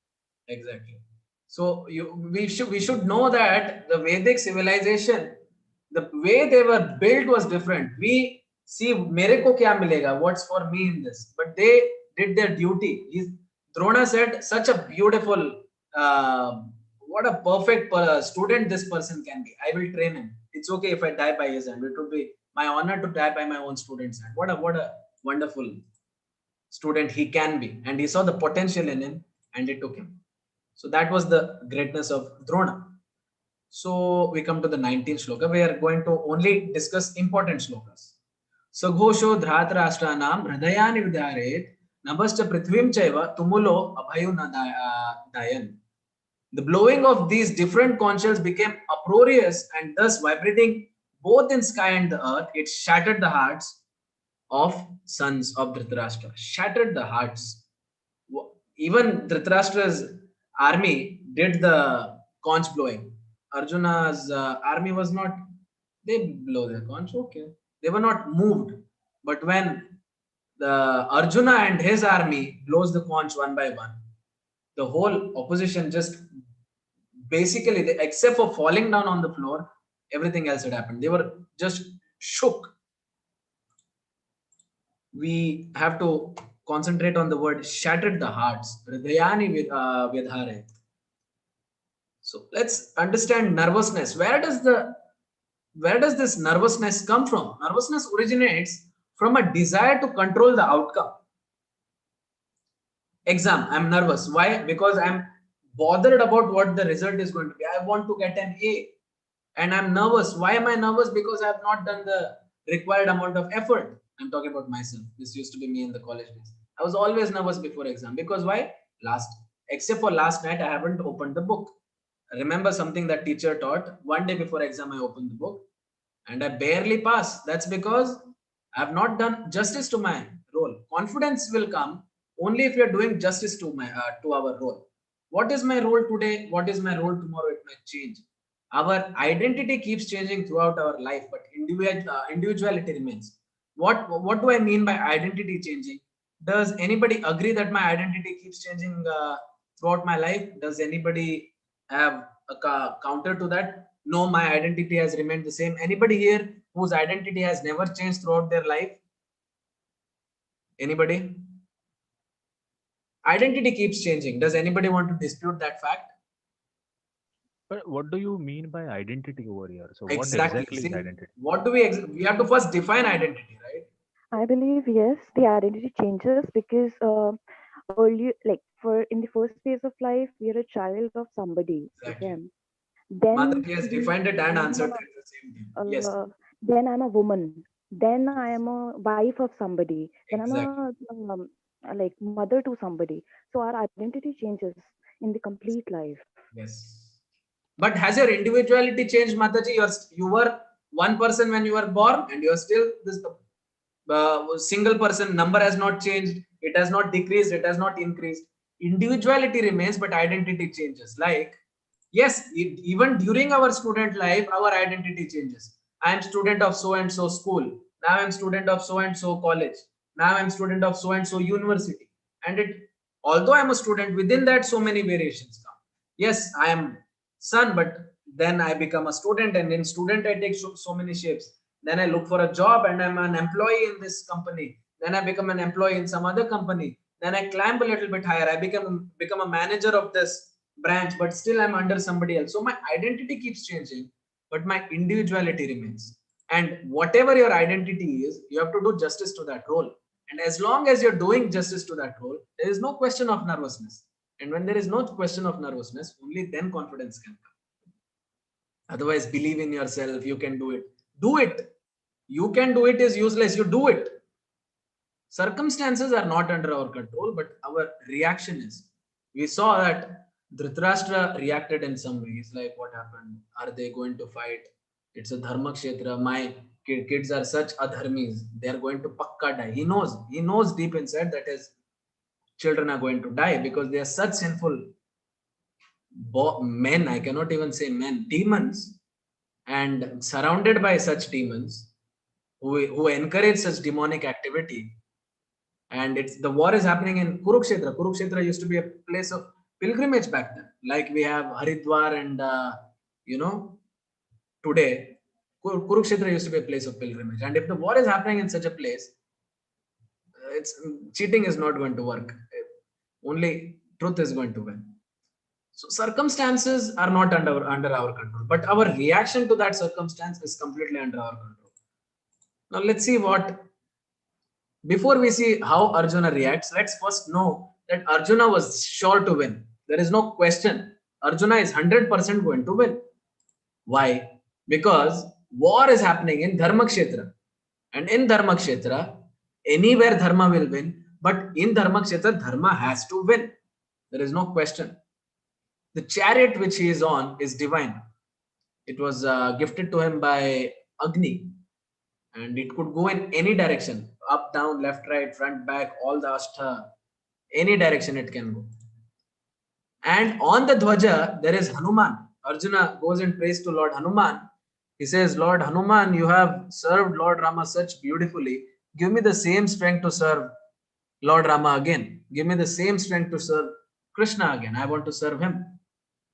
Exactly. So we should know that the Vedic civilization, the way they were built was different. We see, mere ko kya milega? What's for me in this? But they did their duty. Drona said, such a beautiful, what a perfect student this person can be. I will train him. It's okay if I die by his hand. It would be my honor to die by my own student's hand. What a wonderful student he can be. And he saw the potential in him, and he took him. So that was the greatness of Drona. So we come to the 19th shloka. We are going to only discuss important shlokas. Saghosho dhratarashtanam hridayani vidaret nabhascha prithvim chaiva tumulo abhayu dayan. The blowing of these different conch shells became uproarious and thus vibrating both in sky and the earth. It shattered the hearts of sons of Dhritarashtra. Shattered the hearts. Even Dhritarashtra's army did the conch blowing. Arjuna's army was not, they blow their conch, okay. They were not moved. But when the Arjuna and his army blows the conch one by one. The whole opposition just basically, except for falling down on the floor, everything else had happened. They were just shook. We have to concentrate on the word shattered the hearts. Hridayani vidhare. So let's understand nervousness. Where does this nervousness come from? Nervousness originates from a desire to control the outcome. Exam, I'm nervous. Why? Because I'm bothered about what the result is going to be. I want to get an A and I'm nervous. Why am I nervous? Because I have not done the required amount of effort. I'm talking about myself. This used to be me in the college days. I was always nervous before exam because why? Except for last night, I haven't opened the book. I remember something that teacher taught. One day before exam, I opened the book and I barely pass. That's because I have not done justice to my role. Confidence will come only if you are doing justice to our role. What is my role today? What is my role tomorrow? It might change. Our identity keeps changing throughout our life, but individuality remains. What do I mean by identity changing? Does anybody agree that my identity keeps changing throughout my life? Does anybody have a counter to that? No, my identity has remained the same. Anybody here whose identity has never changed throughout their life? Anybody? Identity keeps changing. Does anybody want to dispute that fact? But what do you mean by identity over here? So what Exactly. exactly is See, identity? what do we have to first define identity, right? I believe yes, the identity changes because earlier, like for in the first phase of life, we are a child of somebody. Okay, Exactly. then Mataji has we defined it and I'm answered it the same thing. Yes, then I'm a woman. Then I am a wife of somebody. Then I'm exactly. like mother to somebody. So our identity changes in the complete life. Yes. But has your individuality changed, Mataji? You were one person when you were born, and you are still this single person. Number has not changed. It has not decreased. It has not increased. Individuality remains, but identity changes. Like, yes, even during our student life, our identity changes. I am student of so and so school. Now I'm student of so and so college. Now I'm student of so and so university. And although I'm a student, within that so many variations come. Yes, I am son, but then I become a student, and in student I take so many shapes. Then I look for a job and I'm an employee in this company. Then I become an employee in some other company. Then I climb a little bit higher. I become a manager of this branch, but still I'm under somebody else. So my identity keeps changing, but my individuality remains. And whatever your identity is, you have to do justice to that role. And as long as you're doing justice to that role, there is no question of nervousness. And when there is no question of nervousness, only then confidence can come. Otherwise, believe in yourself. You can do it. Do it. You can do it is useless. You do it. Circumstances are not under our control, but our reaction is. We saw that Dhritarashtra reacted in some ways. Like, what happened? Are they going to fight? It's a dharma kshetra. My kids are such adharmis. They are going to pakka die. He knows deep inside that his children are going to die because they are such sinful men. I cannot even say men, demons, and surrounded by such demons who encourage such demonic activity. And the war is happening in Kurukshetra. Kurukshetra used to be a place of pilgrimage back then, like we have Haridwar and today Kurukshetra used to be a place of pilgrimage. And if the war is happening in such a place, cheating is not going to work. Only truth is going to win. So circumstances are not under our control, but our reaction to that circumstance is completely under our control. Now let's see before we see how Arjuna reacts, let's first know that Arjuna was sure to win. There is no question. Arjuna is 100% going to win. Why? Because war is happening in Dharma Kshetra. And in Dharma Kshetra, anywhere Dharma will win. But in Dharma Kshetra, Dharma has to win. There is no question. The chariot which he is on is divine. It was gifted to him by Agni. And it could go in any direction. Up, down, left, right, front, back, all the Ashta. Any direction it can go. And on the Dhwaja, there is Hanuman. Arjuna goes and prays to Lord Hanuman. He says, Lord Hanuman, you have served Lord Rama such beautifully. give me the same strength to serve Lord Rama again. Give me the same strength to serve Krishna again. I want to serve him.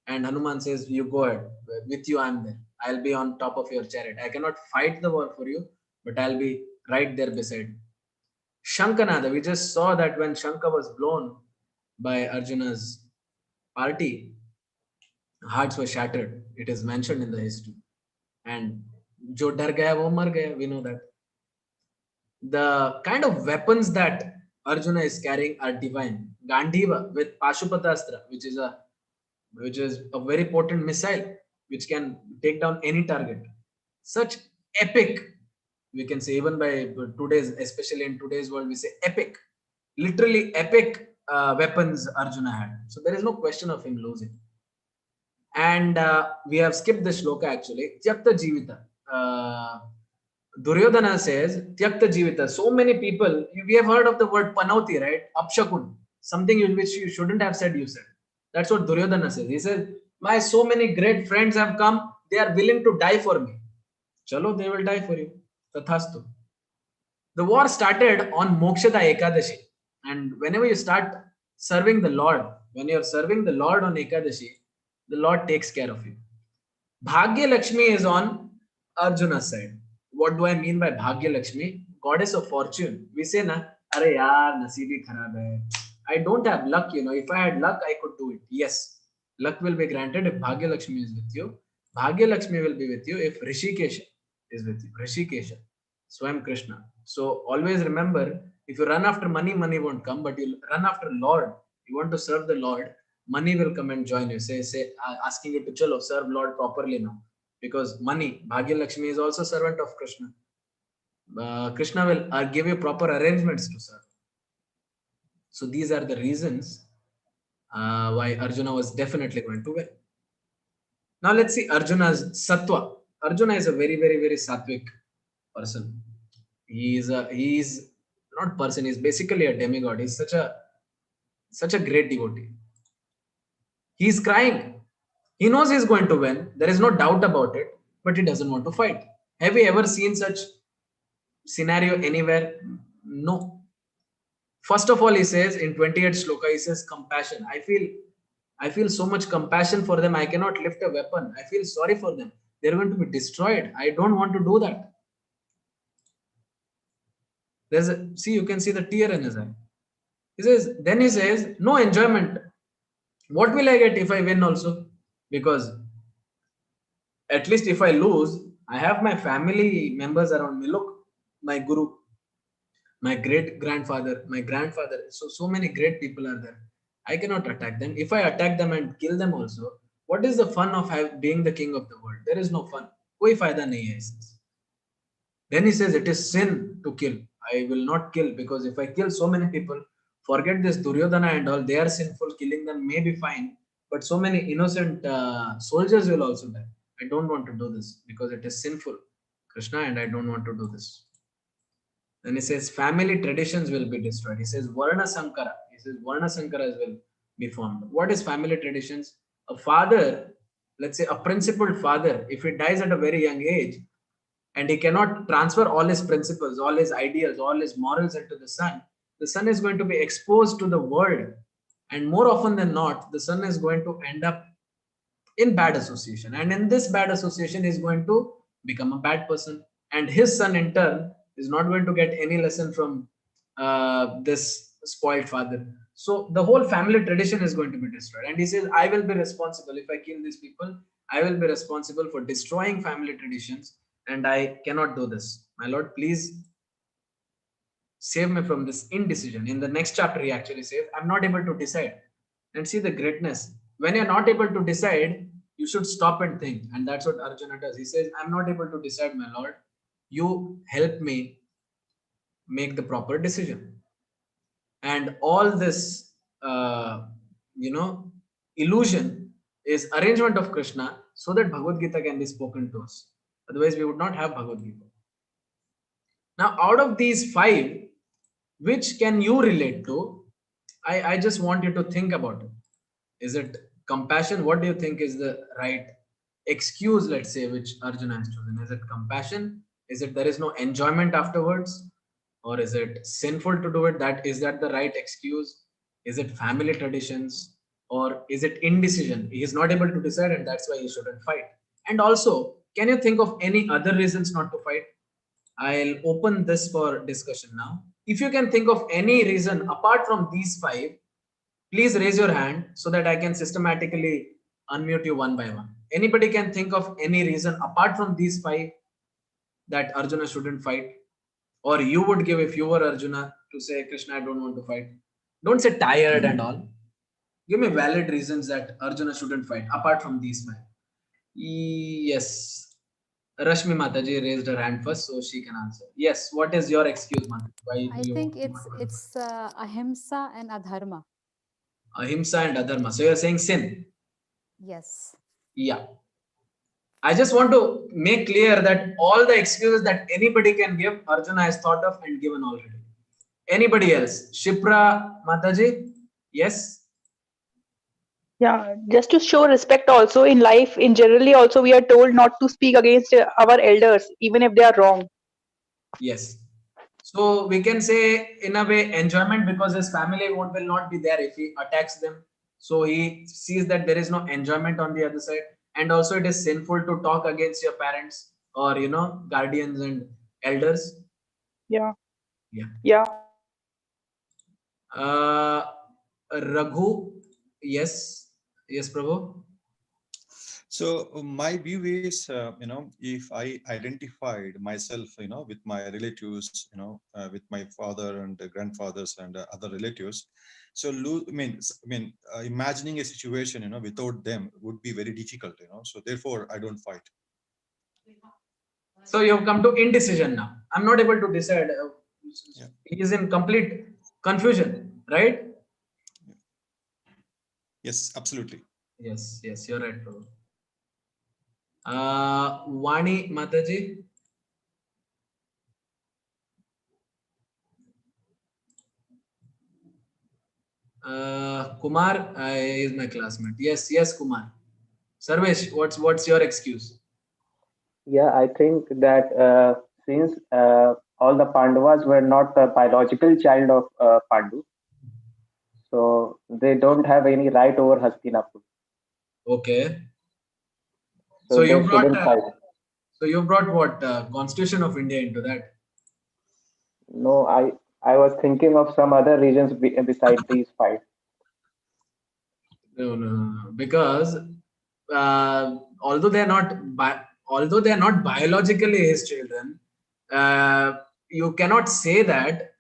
And Hanuman says, you go ahead. With you, I'm there. I'll be on top of your chariot. I cannot fight the war for you, but I'll be right there beside you. Shankanada, we just saw that when Shanka was blown by Arjuna's party, hearts were shattered. It is mentioned in the history. And jo dar gaya, wo mar gaya. We know that. The kind of weapons that Arjuna is carrying are divine. Gandhiva with Pashupatastra, which is a very potent missile which can take down any target. Such epic, we can say, even by today's, especially in today's world, we say epic, literally epic weapons Arjuna had. So there is no question of him losing. And we have skipped the shloka actually. Tyakta Jivita. Duryodhana says, Tyakta Jivita. So many people, we have heard of the word Panauti, right? Apshakun. Something in which you shouldn't have said, you said. That's what Duryodhana says. He says, my so many great friends have come, they are willing to die for me. Chalo, they will die for you. Tathastu. The war started on Mokshada Ekadashi. And whenever you start serving the Lord, when you're serving the Lord on Ekadashi, the Lord takes care of you. Bhagya Lakshmi is on Arjuna's side. What do I mean by Bhagya Lakshmi? Goddess of fortune. We say na, Are yaar, nasibi kharab hai. I don't have luck, you know. If I had luck, I could do it. Yes, luck will be granted if Bhagya Lakshmi is with you. Bhagya Lakshmi will be with you if Rishikesha is with you. Rishikesha, Swam Krishna. So always remember, if you run after money, money won't come. But you run after Lord, you want to serve the Lord, money will come and join you. Say, asking you to chalo, serve Lord properly now. Because money, Bhagya Lakshmi is also servant of Krishna. Krishna will give you proper arrangements to serve. So these are the reasons why Arjuna was definitely going to win. Now let's see Arjuna's sattva. Arjuna is a very, very, very sattvic person. He is not person. He's basically a demigod. He's such a great devotee. He's crying. He knows he's going to win. There is no doubt about it. But he doesn't want to fight. Have you ever seen such scenario anywhere? No. First of all, he says in 28th shloka, he says compassion. I feel so much compassion for them. I cannot lift a weapon. I feel sorry for them. They're going to be destroyed. I don't want to do that. See, you can see the tear in his eye. Then he says, no enjoyment. What will I get if I win also? Because at least if I lose, I have my family members around me. Look, my guru, my great grandfather, my grandfather. So many great people are there. I cannot attack them. If I attack them and kill them also, what is the fun of being the king of the world? There is no fun. Koi fayda nahi hai. Then he says it is sin to kill. I will not kill because if I kill so many people, forget this Duryodhana and all, they are sinful. Killing them may be fine, but so many innocent soldiers will also die. I don't want to do this because it is sinful, Krishna, and I don't want to do this. Then he says family traditions will be destroyed. He says Varna Sankara. He says Varna Sankaras will be formed. What is family traditions? A father, let's say a principled father, if he dies at a very young age and he cannot transfer all his principles, all his ideas, all his morals into the son is going to be exposed to the world. And more often than not, the son is going to end up in bad association. And in this bad association, he is going to become a bad person. And his son, in turn, is not going to get any lesson from this spoiled father. So the whole family tradition is going to be destroyed. And he says, I will be responsible. If I kill these people, I will be responsible for destroying family traditions. And I cannot do this. My Lord, please save me from this indecision. In the next chapter, he actually says, I'm not able to decide. And see the greatness. When you're not able to decide, you should stop and think. And that's what Arjuna does. He says, I'm not able to decide, my Lord. You help me make the proper decision. And all this, illusion is arrangement of Krishna so that Bhagavad Gita can be spoken to us. Otherwise, we would not have Bhagavad Gita. Now, out of these 5, which can you relate to? I just want you to think about it. Is it compassion? What do you think is the right excuse, let's say, which Arjuna has chosen? Is it compassion? Is it there is no enjoyment afterwards? or is it sinful to do it? Is that the right excuse? Is it family traditions, or is it indecision? He is not able to decide, and that's why he shouldn't fight. And also, can you think of any other reasons not to fight? I'll open this for discussion now. If you can think of any reason apart from these five, please raise your hand so that I can systematically unmute you one by one. Anybody can think of any reason apart from these five that Arjuna shouldn't fight? Or you would give if you were Arjuna to say, Krishna, I don't want to fight. Don't say tired and all. Give me valid reasons that Arjuna shouldn't fight apart from these five. Yes. Rashmi Mataji raised her hand first, so she can answer. Yes, what is your excuse, Mataji? Why I you think it's ahimsa and adharma. ahimsa and adharma? So you're saying sin. Yes. Yeah. I just want to make clear that all the excuses that anybody can give, Arjuna has thought of and given already. Anybody else? Shipra Mataji? Yes. Yeah, just to show respect also in life, in generally also we are told not to speak against our elders, even if they are wrong. Yes. So we can say in a way enjoyment, because his family will not be there if he attacks them. So he sees that there is no enjoyment on the other side. And also it is sinful to talk against your parents or, guardians and elders. Yeah. Yeah. Yeah. Raghu, yes. Yes, Prabhu. So my view is, if I identified myself, with my relatives, with my father and grandfathers and other relatives, so imagining a situation, without them would be very difficult, So therefore, I don't fight. So you have come to indecision now. I'm not able to decide. He is in complete confusion, right? Yes, absolutely. Yes, you're right, Prabhu. Vani Mataji. Kumar is my classmate. Yes, Kumar. Sarvesh, what's your excuse? Yeah, I think that since all the Pandavas were not the biological child of Pandu, so they don't have any right over Hastinapur. Okay. So you they brought. shouldn't fight. So you brought what Constitution of India into that? No, I was thinking of some other reasons beside these five. No. Because although they are not biologically his children, you cannot say that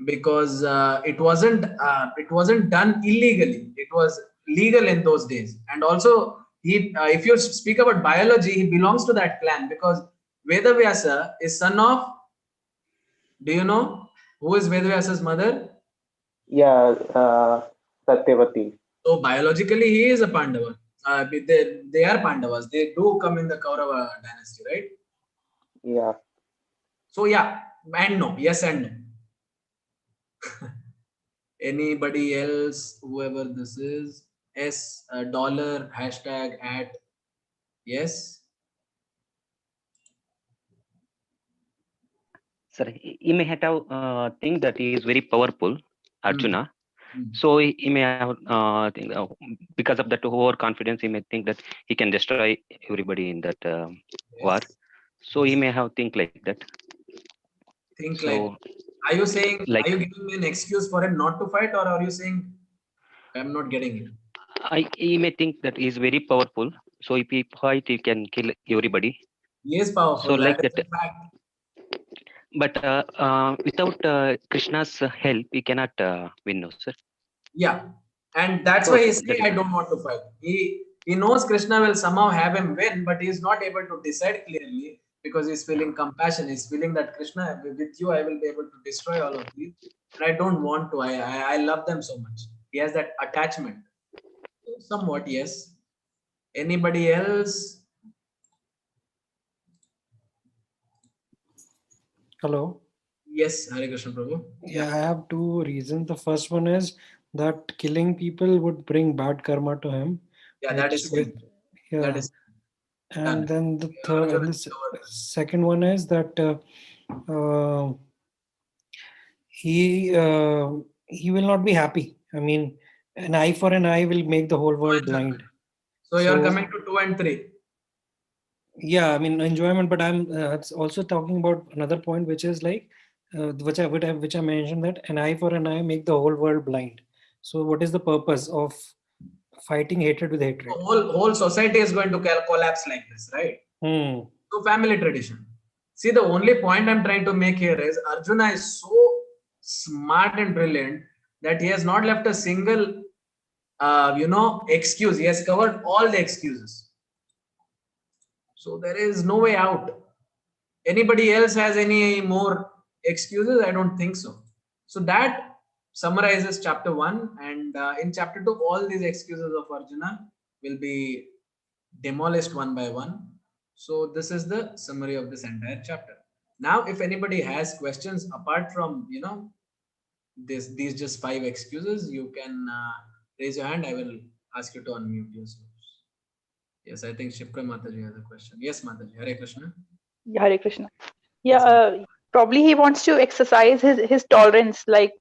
because it wasn't done illegally. It was legal in those days, and also if you speak about biology, he belongs to that clan because Vedavyasa is son of. Do you know who is Vedavyasa's mother? Yeah, Satyavati. So biologically, he is a Pandava. They are Pandavas. They do come in the Kaurava dynasty, right? Yeah. So yeah, and no, yes and no. Anybody else, whoever this is, $, hashtag at, yes. Sir, he may have think that he is very powerful, Arjuna. Mm. So he may have think, because of that overconfidence, he may think that he can destroy everybody in that war. So he may have think like that. Think so, like. Are you saying? Like, are you giving me an excuse for him not to fight, or are you saying? I'm not getting it. He may think that he is very powerful. So if he fight, he can kill everybody. He is powerful. So like that that. is a fact. But without Krishna's help, he cannot win, no, sir. Yeah, and that's why he's saying I don't want to fight. He knows Krishna will somehow have him win, but he's not able to decide clearly because he's feeling compassion. He's feeling that Krishna, with you, I will be able to destroy all of these, and I don't want to. I love them so much. He has that attachment. Somewhat, yes. Anybody else? Hello. Yes, Hare Krishna Prabhu. Yeah, I have two reasons. The first one is that killing people would bring bad karma to him. Yeah, that is sin. Yeah. That is and then the third, and the second one is that he will not be happy. I mean, an eye for an eye will make the whole world blind. So you're coming to 2 and 3. Yeah, I mean enjoyment, but I'm also talking about another point, which is like which I mentioned, that an eye for an eye make the whole world blind. So what is the purpose of fighting hatred with hatred? Whole society is going to collapse like this, right? Hmm. So family tradition. See, the only point I'm trying to make here is Arjuna is so smart and brilliant that he has not left a single, excuse. He has covered all the excuses. So there is no way out. Anybody else has any more excuses? I don't think so. So that summarizes chapter 1, and in chapter 2, all these excuses of Arjuna will be demolished one by one. So this is the summary of this entire chapter. Now, if anybody has questions apart from these just 5 excuses, you can raise your hand. I will ask you to unmute yourselves. Yes, I think Shipra Mataji has a question. Yes, Mataji. Hare Krishna. Yeah, Hare Krishna. Yeah, probably he wants to exercise his tolerance. Like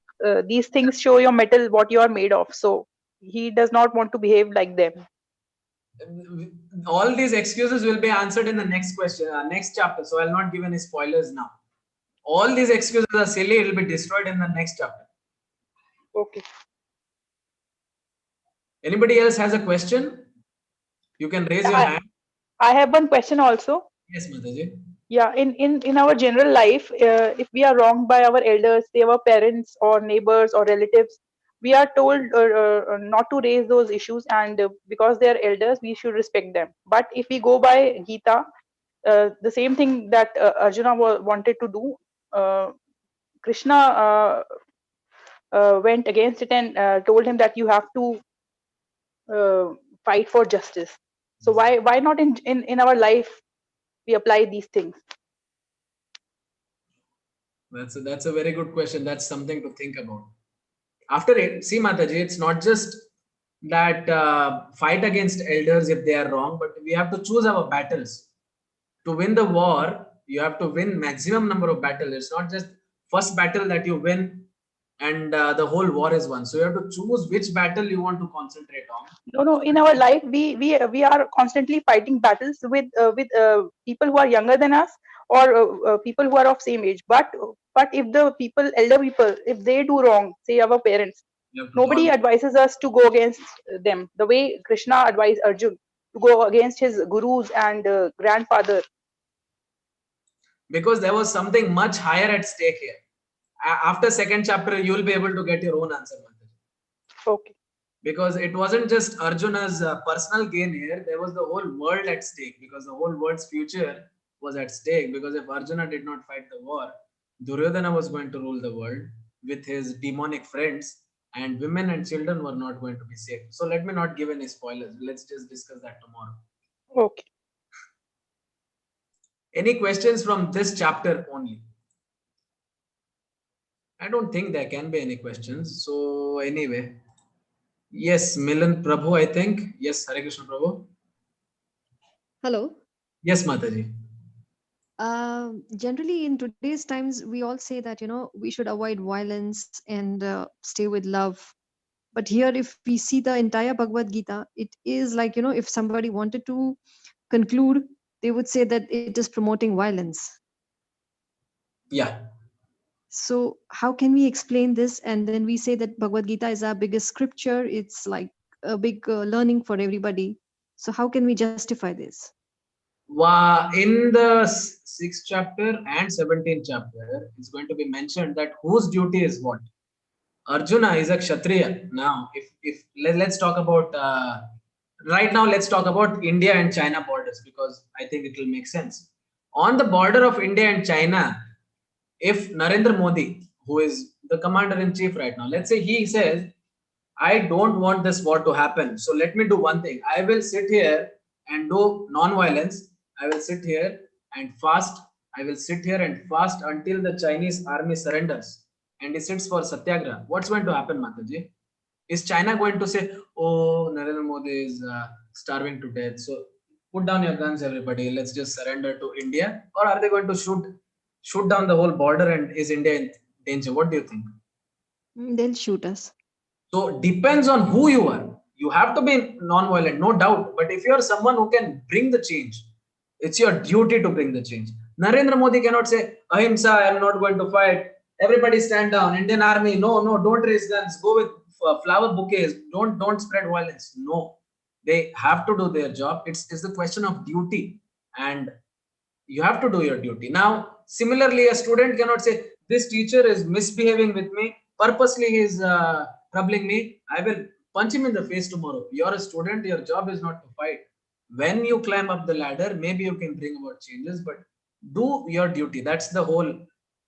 these things show your metal, what you are made of. So he does not want to behave like them. All these excuses will be answered in the next question, next chapter. So I'll not give any spoilers now. All these excuses are silly. It will be destroyed in the next chapter. Okay. Anybody else has a question? You can raise your hand. I have one question also. Yes, Mataji. Yeah, in our general life, if we are wronged by our elders, say our parents or neighbors or relatives, we are told not to raise those issues, and because they are elders, we should respect them. But if we go by Gita, the same thing that Arjuna wanted to do, Krishna went against it and told him that you have to fight for justice. So why not in our life we apply these things? That's a very good question. That's something to think about. After it, see Mataji, it's not just that fight against elders if they are wrong, but we have to choose our battles. To win the war, you have to win maximum number of battles. It's not just first battle that you win and the whole war is won. So you have to choose which battle you want to concentrate on. No. In our life, we are constantly fighting battles with people who are younger than us, or people who are of same age. But if the elder people, if they do wrong, say our parents, nobody advises us to go against them. The way Krishna advised Arjun to go against his gurus and grandfather. Because there was something much higher at stake here. After second chapter, you will be able to get your own answer. Okay. Because it wasn't just Arjuna's personal gain here, there was the whole world at stake, because the whole world's future was at stake. Because if Arjuna did not fight the war, Duryodhana was going to rule the world with his demonic friends, and women and children were not going to be safe. So let me not give any spoilers. Let's just discuss that tomorrow. Okay. Any questions from this chapter only? I don't think there can be any questions. So anyway, yes, Milan Prabhu, I think. Yes, Hare Krishna Prabhu. Hello. Yes, Mataji. Generally, in today's times, we all say that we should avoid violence and stay with love. But here, if we see the entire Bhagavad Gita, it is like if somebody wanted to conclude, they would say that it is promoting violence. Yeah. So how can we explain this? And then we say that Bhagavad Gita is our biggest scripture. It's like a big learning for everybody. So how can we justify this? In the 6th chapter and 17th chapter, it's going to be mentioned that whose duty is what. Arjuna is a Kshatriya. Now, if let's talk about right now, let's talk about India and China borders, because I think it will make sense. On the border of India and China, if Narendra Modi, who is the commander-in-chief right now, let's say he says, I don't want this war to happen. So let me do one thing. I will sit here and do non-violence. I will sit here and fast. I will sit here and fast until the Chinese army surrenders. And he sits for Satyagraha. What's going to happen, Mataji? Is China going to say, oh, Narendra Modi is starving to death, so put down your guns, everybody. Let's just surrender to India? Or are they going to shoot down the whole border, and is India danger? What do you think? They'll shoot us. So depends on who you are. You have to be non-violent, no doubt. But if you are someone who can bring the change, it's your duty to bring the change. Narendra Modi cannot say, Ahimsa, I am not going to fight. Everybody stand down. Indian army, no, don't raise guns. Go with flower bouquets. Don't spread violence. No, they have to do their job. It's the question of duty, and you have to do your duty. Now, similarly, a student cannot say, this teacher is misbehaving with me. Purposely, he is troubling me. I will punch him in the face tomorrow. You're a student. Your job is not to fight. When you climb up the ladder, maybe you can bring about changes, but do your duty. That's the whole.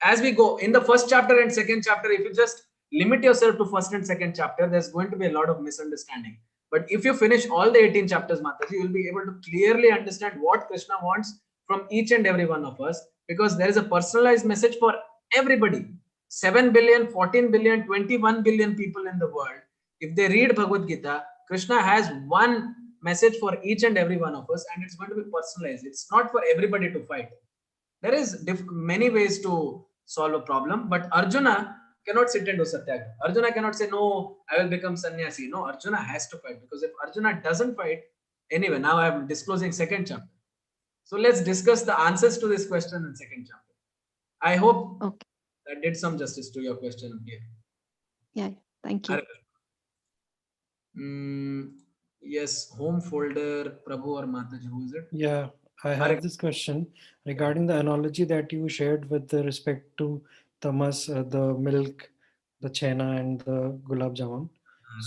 As we go in the first chapter and second chapter, if you just limit yourself to first and second chapter, there's going to be a lot of misunderstanding. But if you finish all the 18 chapters, Mataji, you'll be able to clearly understand what Krishna wants from each and every one of us, because there is a personalized message for everybody. 7 billion, 14 billion, 21 billion people in the world. If they read Bhagavad Gita, Krishna has one message for each and every one of us, and it's going to be personalized. It's not for everybody to fight. There is many ways to solve a problem, but Arjuna cannot sit and do satyagraha. Arjuna cannot say, no, I will become sannyasi. No, Arjuna has to fight, because if Arjuna doesn't fight, anyway, now I am disclosing second chapter. So let's discuss the answers to this question in second chapter. I hope that did some justice to your question here. Yeah, thank you. Yes, home folder, Prabhu or Mataji, who is it? Yeah, I have this question regarding the analogy that you shared with the respect to tamas, the milk, the chena, and the gulab jamun.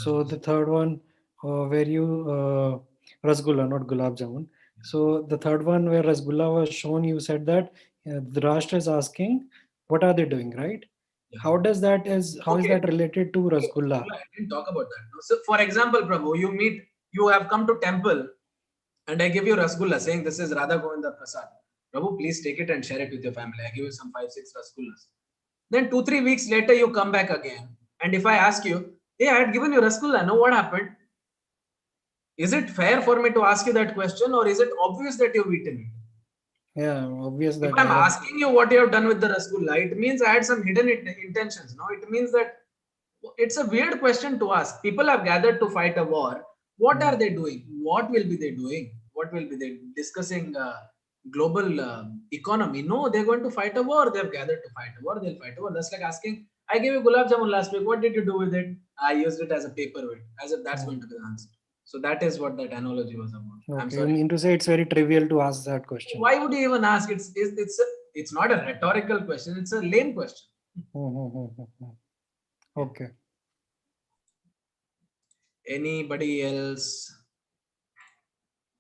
So the third one, where you rasgulla, not gulab jamun. So the third one, where rasgulla was shown, you said that the Rashtra is asking, what are they doing, right? How is that related to rasgulla? I didn't talk about that. So, for example, Prabhu, you have come to temple, and I give you rasgulla, saying this is Radha Govinda Prasad. Prabhu, please take it and share it with your family. I give you some 5-6 rasgullas. Then 2-3 weeks later, you come back again, and if I ask you, hey, I had given you rasgulla, no, what happened? Is it fair for me to ask you that question, or is it obvious that you've eaten it? Yeah, obvious that If I'm asking you what you have done with the rasgulla, it means I had some hidden intentions. No, it means that it's a weird question to ask. People have gathered to fight a war. What are they doing? What will be they doing? What will be they discussing global economy? No, they're going to fight a war. They've gathered to fight a war. They'll fight a war. That's like asking, I gave you gulab jamun last week. What did you do with it? I used it as a paperweight, as if that's going to be the answer. So that is what that analogy was about. I'm Okay, sorry. you mean to say it's very trivial to ask that question? Why would you even ask? It's not a rhetorical question. It's a lame question. Okay. Anybody else?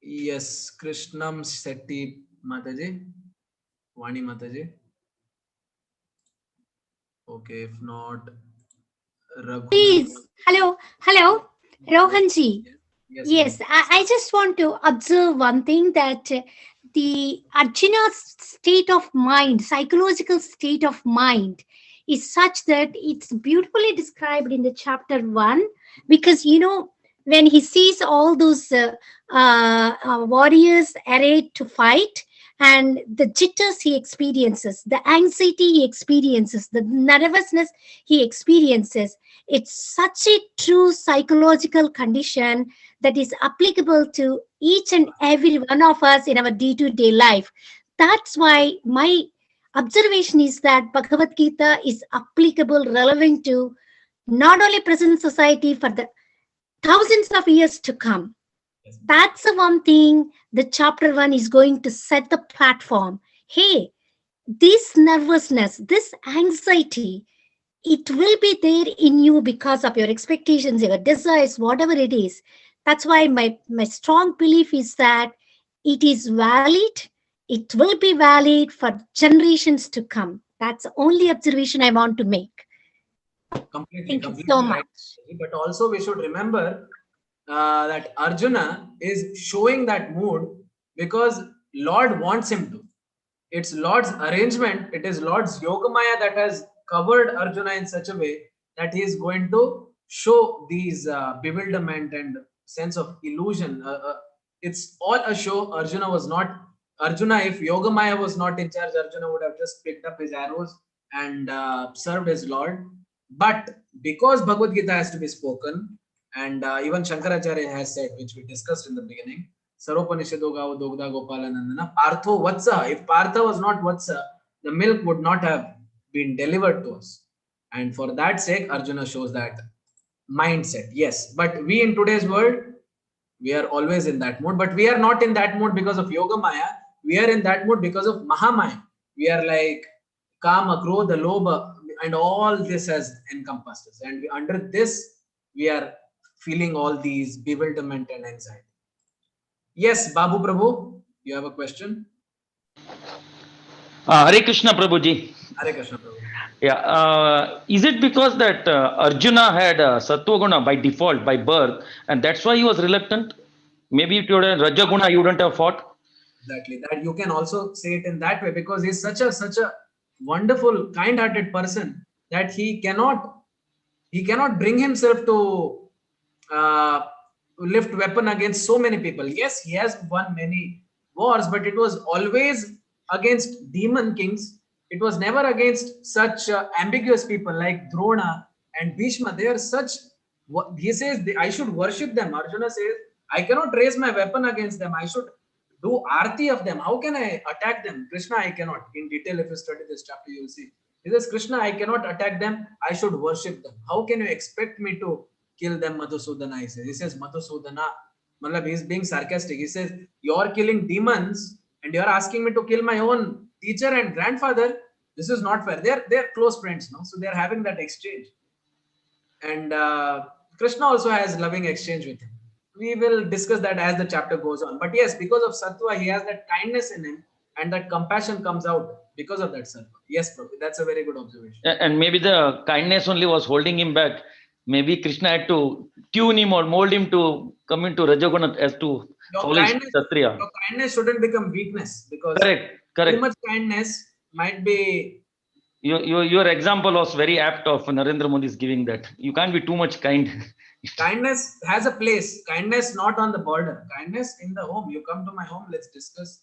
Yes, Krishnam Setti Mataji, Vani Mataji. Okay, if not, Raghu. Please, hello, Rohanji. Yes, I just want to observe one thing, that the Arjuna's state of mind, psychological state of mind, is such that it's beautifully described in the chapter 1, because when he sees all those warriors arrayed to fight, and the jitters he experiences, the anxiety he experiences, the nervousness he experiences, it's such a true psychological condition that is applicable to each and every one of us in our day-to-day life. That's why my observation is that Bhagavad Gita is applicable, relevant to not only present society, for the thousands of years to come. That's the one thing the chapter 1 is going to set the platform. Hey, this nervousness, this anxiety, it will be there in you because of your expectations, your desires, whatever it is. That's why my strong belief is that it is valid. It will be valid for generations to come. That's the only observation I want to make. Completely so right. But also we should remember that Arjuna is showing that mood because Lord wants him to. It's Lord's arrangement. It is Lord's Yogamaya that has covered Arjuna in such a way that he is going to show these bewilderment and sense of illusion. It's all a show. Arjuna, if Yogamaya was not in charge, Arjuna would have just picked up his arrows and served his Lord. But because Bhagavad Gita has to be spoken, and even Shankaracharya has said, which we discussed in the beginning, Saropanishado Gao Dogda Gopala Nandana, Partho Vatsa. If Partha was not Vatsa, the milk would not have been delivered to us. And for that sake, Arjuna shows that mindset. Yes, but we in today's world, we are always in that mood, but we are not in that mood because of Yoga Maya. We are in that mood because of Mahamaya. We are like Kama, Krodha, Lobha, and all this has encompassed us. And under this, we are feeling all these bewilderment and anxiety. Yes, Babu Prabhu, you have a question? Hare Krishna Prabhuji. Hare Krishna Prabhu. Yeah, is it because that Arjuna had Sattva by default, by birth, and that's why he was reluctant? Maybe if you had Rajaguna, you wouldn't have fought. Exactly. That you can also say it in that way, because he's such a wonderful, kind-hearted person that he cannot bring himself to uh, lift weapon against so many people. Yes, he has won many wars, but it was always against demon kings. It was never against such ambiguous people like Drona and Bhishma. They are such. He says, I should worship them. Arjuna says, I cannot raise my weapon against them. I should do arti of them. How can I attack them? Krishna, I cannot. In detail, if you study this chapter, you will see. He says, Krishna, I cannot attack them. I should worship them. How can you expect me to kill them, Madhusudana? He says, Madhusudana. Malab, he's being sarcastic. He says, you're killing demons and you're asking me to kill my own teacher and grandfather. This is not fair. They're close friends, no? So they're having that exchange. And Krishna also has loving exchange with him. We will discuss that as the chapter goes on. But yes, because of Sattva, he has that kindness in him, and that compassion comes out because of that Sattva. Yes, Prabhu, that's a very good observation. And maybe the kindness only was holding him back. Maybe Krishna had to tune him or mold him to come into Rajaguna as to follow his Kshatriya. Your kindness shouldn't become weakness, because Correct. too much kindness might be. Your example was very apt of Narendra Modi is giving that. You can't be too much kind. Kindness has a place. Kindness not on the border. Kindness in the home. You come to my home, let's discuss.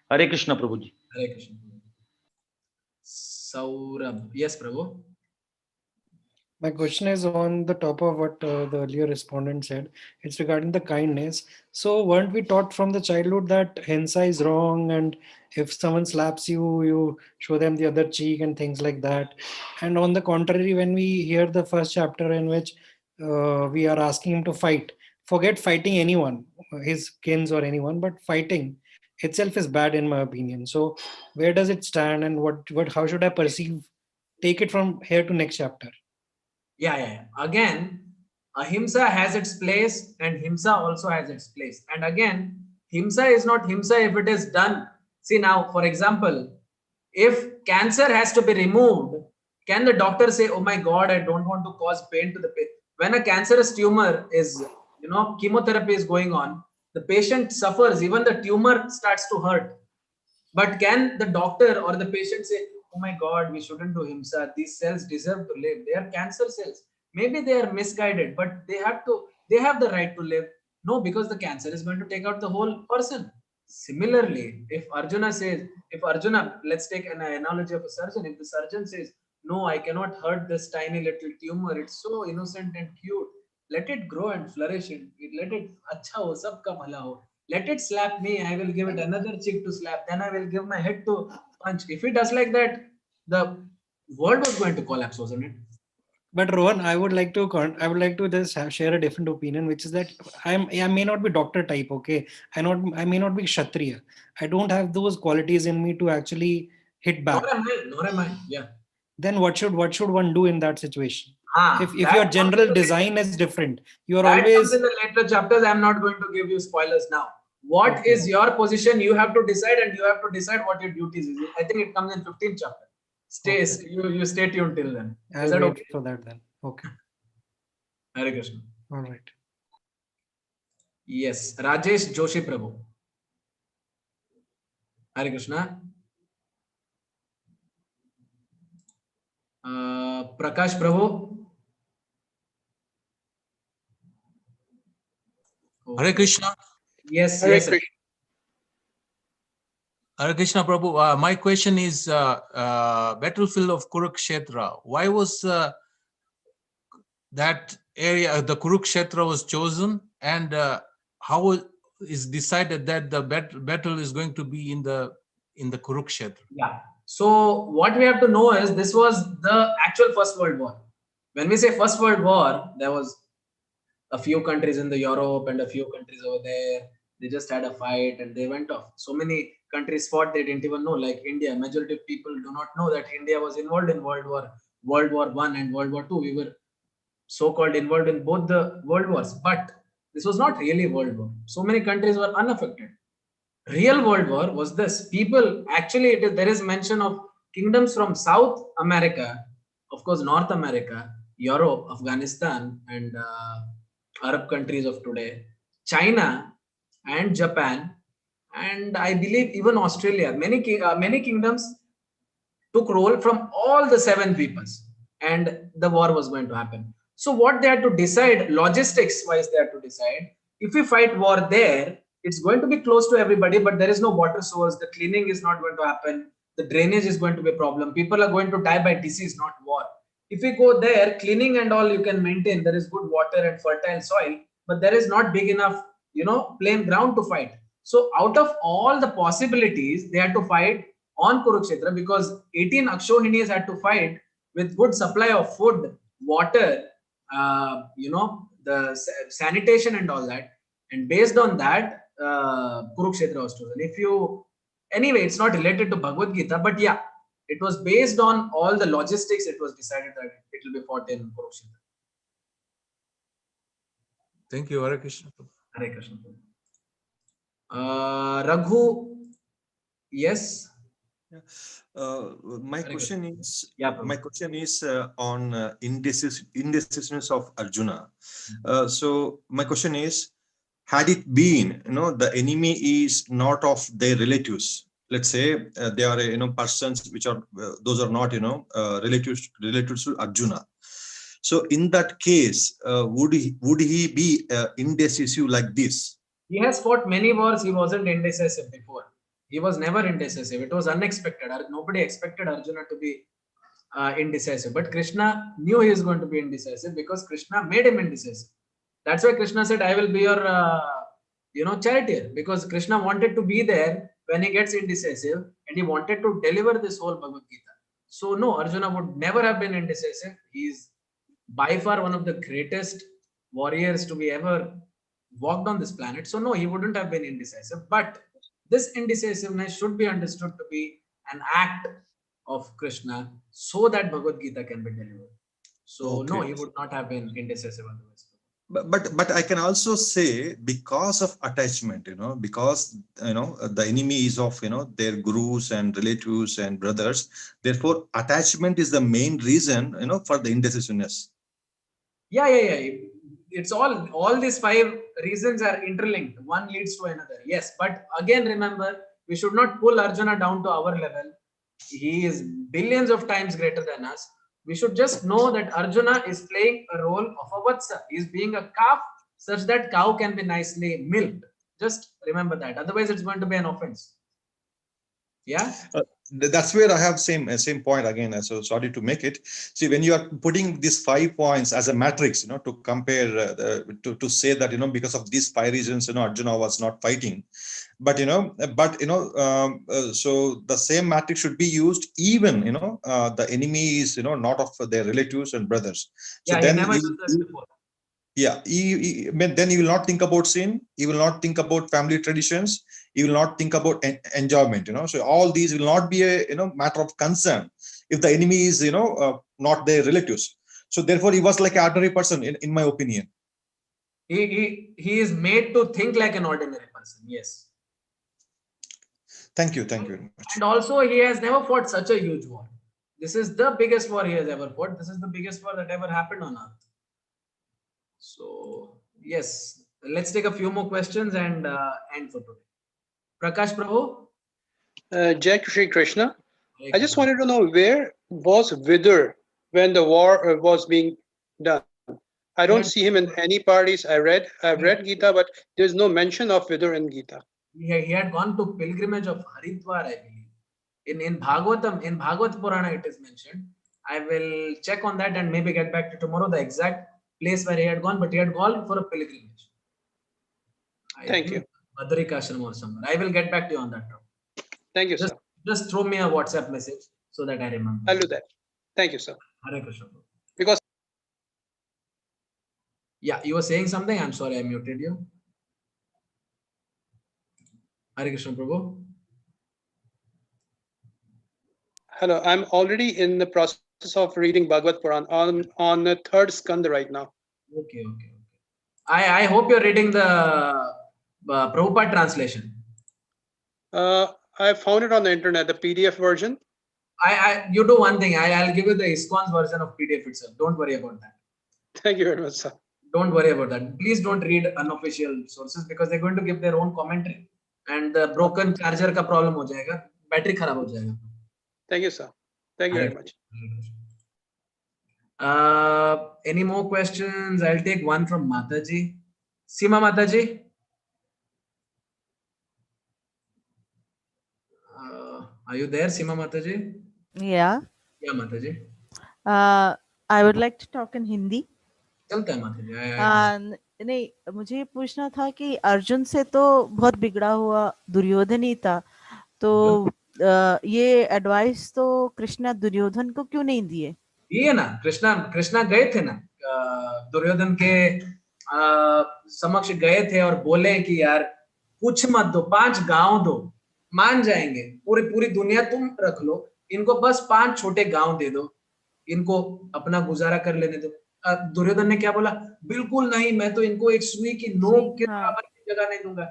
Hare Krishna Prabhuji. Hare Krishna. Saurabh. Yes, Prabhu. My question is on the top of what the earlier respondent said. It's regarding the kindness. So weren't we taught from the childhood that hinsa is wrong, and if someone slaps you, you show them the other cheek and things like that? And on the contrary, when we hear the first chapter in which we are asking him to fight, forget fighting anyone, his kins or anyone, but fighting itself is bad in my opinion. So where does it stand, and how should I take it from here to next chapter? Yeah. Again, ahimsa has its place and himsa also has its place. And again, himsa is not himsa if it is done. See now, for example, if cancer has to be removed, can the doctor say, oh my God, I don't want to cause pain to the patient? When a cancerous tumor is, chemotherapy is going on, the patient suffers, even the tumor starts to hurt. But can the doctor or the patient say, oh my God, we shouldn't do himsa. These cells deserve to live. They are cancer cells. Maybe they are misguided, but they have the right to live. No, because the cancer is going to take out the whole person. Similarly, if Arjuna, let's take an analogy of a surgeon. If the surgeon says, no, I cannot hurt this tiny little tumor. It's so innocent and cute. Let it grow and flourish. Let it, acha ho, sabka bhala ho. Let it slap me. I will give it another cheek to slap. Then I will give my head to punch. If it does like that, the world was going to collapse, wasn't it? But Rohan, I would like to just share a different opinion, which is that I may not be doctor type, okay? I may not be Kshatriya. I don't have those qualities in me to actually hit back. Nor am I. Yeah. Then what should one do in that situation? If that your general design is different, you are that always comes in the later chapters. I'm not going to give you spoilers now. What is your position? You have to decide, and you have to decide what your duties is. I think it comes in 15th chapter. You stay tuned till then. I'll wait for that then. Okay. Hare Krishna. All right. Yes, Rajesh Joshi Prabhu. Hare Krishna. Prakash Prabhu. Hare Krishna. Yes, Hare yes. Krishna. Hare Krishna Prabhu, my question is battlefield of Kurukshetra. Why was that area, the Kurukshetra was chosen, and how is decided that the battle is going to be in the Kurukshetra? Yeah. So what we have to know is this was the actual First World War. When we say First World War, there was a few countries in the Europe and a few countries over there. They just had a fight and they went off. So many countries fought they didn't even know. Like India, majority of people do not know that India was involved in World War One and World War Two. We were so-called involved in both the world wars, but this was not really World War. So many countries were unaffected. Real World War was this. People actually, there is mention of kingdoms from South America, of course, North America, Europe, Afghanistan, and Arab countries of today, China, and Japan, and I believe even Australia. Many kingdoms took role from all the seven peoples, and the war was going to happen. So what they had to decide, logistics wise, they had to decide, if we fight war there, it's going to be close to everybody, but there is no water source, the cleaning is not going to happen, the drainage is going to be a problem, people are going to die by disease, not war. If we go there, cleaning and all you can maintain, there is good water and fertile soil, but there is not big enough, plain ground to fight. So out of all the possibilities, they had to fight on Kurukshetra because 18 Akshohinis had to fight with good supply of food, water, the sanitation and all that. And based on that, Kurukshetra was chosen. Anyway, it's not related to Bhagavad Gita, but yeah, it was based on all the logistics. It was decided that it will be fought in Kurukshetra. Thank you, Hare Krishna. Hare Krishna. Raghu, yes. My question is on indecisiveness of Arjuna. So my question is, had it been, the enemy is not of their relatives. Let's say they are, persons which are those are not, relatives to Arjuna. So in that case, would he be indecisive like this? He has fought many wars. He wasn't indecisive before. He was never indecisive. It was unexpected. Nobody expected Arjuna to be indecisive. But Krishna knew he was going to be indecisive because Krishna made him indecisive. That's why Krishna said, I will be your, charioteer. Because Krishna wanted to be there when he gets indecisive and he wanted to deliver this whole Bhagavad Gita. So no, Arjuna would never have been indecisive. He's by far one of the greatest warriors to be ever walked on this planet. So no, he wouldn't have been indecisive. But this indecisiveness should be understood to be an act of Krishna so that Bhagavad Gita can be delivered. So no, he would not have been indecisive otherwise. But I can also say because of attachment, because the enemy is of their gurus and relatives and brothers. Therefore, attachment is the main reason for the indecisiveness. Yeah. It's all these five reasons are interlinked. One leads to another. Yes, but again, remember, we should not pull Arjuna down to our level. He is billions of times greater than us. We should just know that Arjuna is playing a role of a vatsa. He is being a calf such that cow can be nicely milked. Just remember that. Otherwise, it's going to be an offense. Yeah. That's where I have same point again. So sorry to make it. See, when you are putting these 5 points as a matrix, to compare, to say that because of these 5 reasons, Arjuna was not fighting. But so the same matrix should be used even the enemy is not of their relatives and brothers. So yeah, then he never used this before. Yeah, then you will not think about sin. You will not think about family traditions. You will not think about enjoyment. So all these will not be a matter of concern if the enemy is not their relatives. So therefore, he was like an ordinary person, in my opinion. He is made to think like an ordinary person. Yes. Thank you very much. And also, he has never fought such a huge war. This is the biggest war he has ever fought. This is the biggest war that ever happened on Earth. So yes, let's take a few more questions and end for today. Prakash Prabhu. Jai Shri Krishna. I just wanted to know, where was Vidur when the war was being done? I don't see him in any parties. I've read Gita, but there's no mention of Vidur in Gita. he had gone to pilgrimage of Haridwar, I believe. In Bhagavatam, in Bhagavad Purana, it is mentioned. I will check on that and maybe get back to tomorrow the exact place where he had gone, but he had gone for a pilgrimage. I Thank think you. Badrikashram or somewhere. I will get back to you on that. Thank you, Just, sir. just throw me a WhatsApp message so that I remember. I'll do that. Thank you, sir. Hare Krishna. Because yeah, you were saying something. I'm sorry, I muted you. Hare Krishna, Prabhu. hello, I'm already in the process of reading Bhagavad Puran on the third skanda right now. Okay. I hope you're reading the Prabhupada translation. I found it on the internet, the PDF version. You do one thing. I'll give you the ISKCON's version of PDF itself. Don't worry about that. Thank you very much, sir. Don't worry about that. Please don't read unofficial sources because they're going to give their own commentary. And the broken charger का problem हो जाएगा, battery खराब हो जाएगा. Thank you, sir. Thank you very much. Any more questions? I'll take one from Mataji. Seema Mataji. Are you there, Seema Mataji? Yeah. Yeah, Mataji. I would like to talk in Hindi. चलता है माताजी. नहीं, मुझे ये पूछना था कि अर्जुन से तो बहुत बिगड़ा हुआ दुर्योधन ही था, तो ये एडवाइस तो कृष्णा दुर्योधन को क्यों नहीं दिए? ये ना कृष्णा गए थे ना दुर्योधन के समक्ष गए थे और बोले कि यार कुछ मत दो, 5 गांव दो, मान जाएंगे, पूरी दुनिया तुम रख लो, इनको बस 5 छोटे गांव दे दो, इनको अपना गुजारा कर लेने दो. दुर्योधन ने क्या बोला? बिल्कुल नहीं, मैं तो इनको एक सुई की नोक के बराबर की जगह नहीं दूंगा.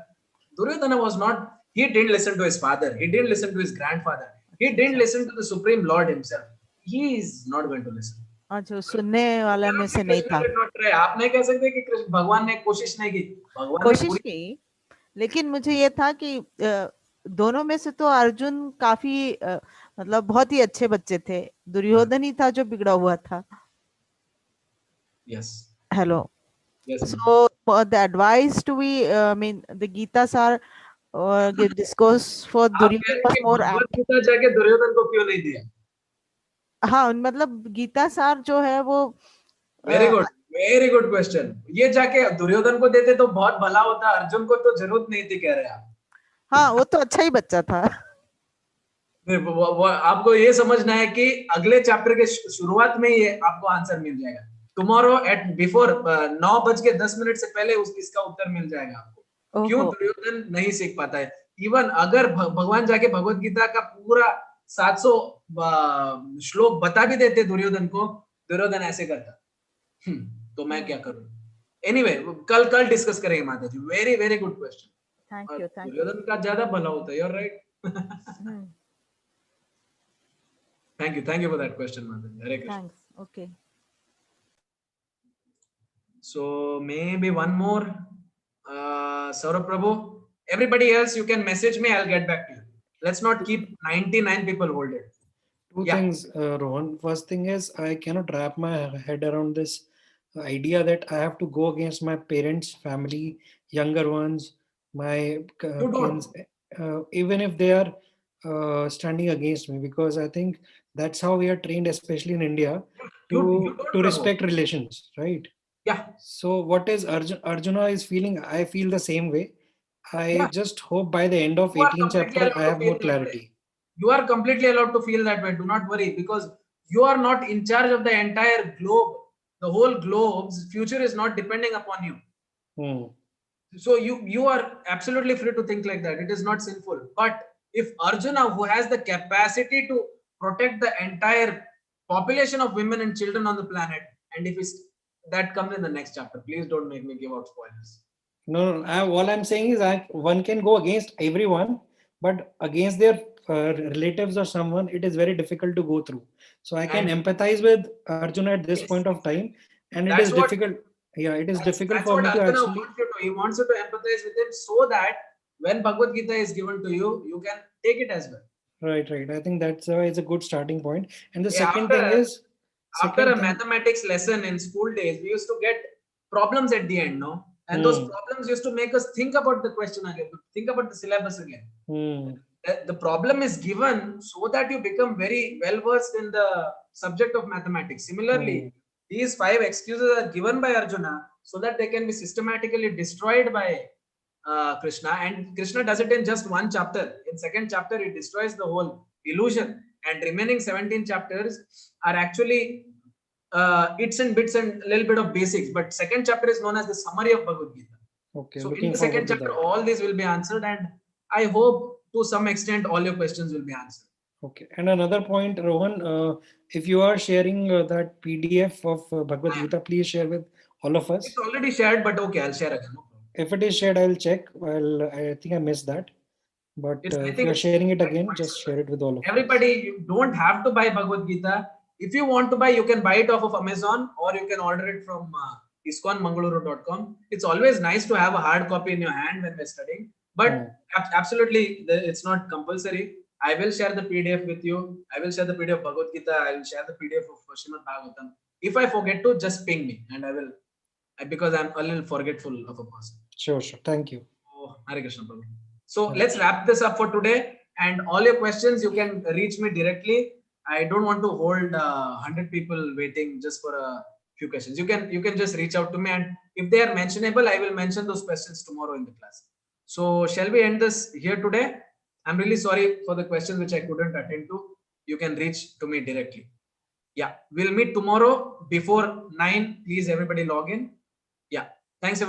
Duryodhan was not, he didn't listen to his father, he didn't listen to his grandfather, he didn't listen to the supreme lord himself. He is not going to listen. अच्छा, सुनने वाला में से नहीं था. आप नहीं कह सकते कि कृष्ण भगवान ने कोशिश नहीं की. भगवान कोशिश की, लेकिन मुझे ये था कि दोनों में से तो अर्जुन काफी मतलब बहुत ही अच्छे बच्चे थे, दुर्योधन ही था जो बिगड़ा हुआ था. Yes. Hello. Yes. So the advice to be, I mean, the Gitas are give discourse for Duryodhan was more apt. Gita जाके दुर्योधन को क्यों नहीं दिया? हाँ, मतलब गीता सार जो है वो वेरी गुड क्वेश्चन. ये जाके दुर्योधन को देते तो बहुत भला होता, अर्जुन को तो जरूरत नहीं थी, कह रहे आप. हाँ, वो तो अच्छा ही बच्चा था. आपको ये समझना है कि अगले चैप्टर के शुरुआत में ये आपको आंसर मिल जाएगा. टुमारो एट बिफोर 9:10 से पहले इसका उत्तर मिल जाएगा आपको. क्यों दुर्योधन नहीं सीख पाता है? इवन अगर भगवान जाके भगवत गीता का पूरा 700 श्लोक बता भी देते दुर्योधन को, दुर्योधन ऐसे करता. तो मैं क्या करूं? एनीवे, कल डिस्कस करेंगे माता जी. Very good question. Thank you. Duryodhan का ज्यादा भला होता है. You are right. Thank you for that question, Mother. Hare Krishna. Thanks. Okay. So maybe one more, Saurabh Prabhu. Everybody else, you can message me. I'll get back to you. Let's not keep 99 people holding. Two things, Rohan. First thing is I cannot wrap my head around this idea that I have to go against my parents, family, younger ones, my kids, even if they are standing against me, because I think that's how we are trained, especially in India, to respect relations, right? Yeah. So what is Arjuna is feeling, I feel the same way. I just hope by the end of 18th chapter I have more clarity. You are completely allowed to feel that way. Do not worry, because you are not in charge of the entire globe. The whole globe's future is not depending upon you. So you are absolutely free to think like that. It is not sinful. But if Arjuna, who has the capacity to protect the entire population of women and children on the planet, and if that comes in the next chapter, please don't make me give out spoilers. No, all I'm saying is one can go against everyone, but against their relatives or someone, it is very difficult to go through. So I can empathize with Arjuna at this point of time, and it is difficult. Yeah, it is difficult for me to actually. He wants you to empathize with him so that when Bhagavad Gita is given to you, you can take it as well. Right. I think that's it's a good starting point. And the second thing is, after a mathematics lesson in school days, we used to get problems at the end, no? And those problems used to make us think about the question again, think about the syllabus again. The problem is given so that you become very well versed in the subject of mathematics. Similarly, these 5 excuses are given by Arjuna so that they can be systematically destroyed by Krishna. And Krishna does it in just 1 chapter. In 2nd chapter, he destroys the whole illusion. And remaining 17 chapters are actually its and bits and a little bit of basics. But 2nd chapter is known as the summary of Bhagavad Gita. Okay, So in looking the forward 2nd to chapter, that. all these will be answered, and I hope to some extent all your questions will be answered. Okay, and another point, Rohan, if you are sharing that PDF of Bhagavad Gita, please share with all of us. It's already shared, but okay, I'll share again. No problem. If it is shared, I'll check. I think I missed that. But if you are sharing it again, just share it with all of us. Everybody, you don't have to buy Bhagavad Gita. If you want to buy, you can buy it off of Amazon, or you can order it from iskonmangaluru.com. It's always nice to have a hard copy in your hand when we're studying, but absolutely, it's not compulsory. I will share the PDF with you. I will share the PDF of Bhagavad Gita. I will share the PDF of Srimad Bhagavatam. If I forget to, just ping me, and I will, because I'm a little forgetful of a person. Sure. Thank you. Oh, Hare Krishna, Prabhu. So let's wrap this up for today. And all your questions, you can reach me directly. I don't want to hold 100 people waiting just for a few questions. You can just reach out to me, and if they are mentionable, I will mention those questions tomorrow in the class. So shall we end this here today? I'm really sorry for the questions which I couldn't attend to. You can reach to me directly. Yeah, we'll meet tomorrow before 9. Please, everybody log in. Yeah, thanks everybody.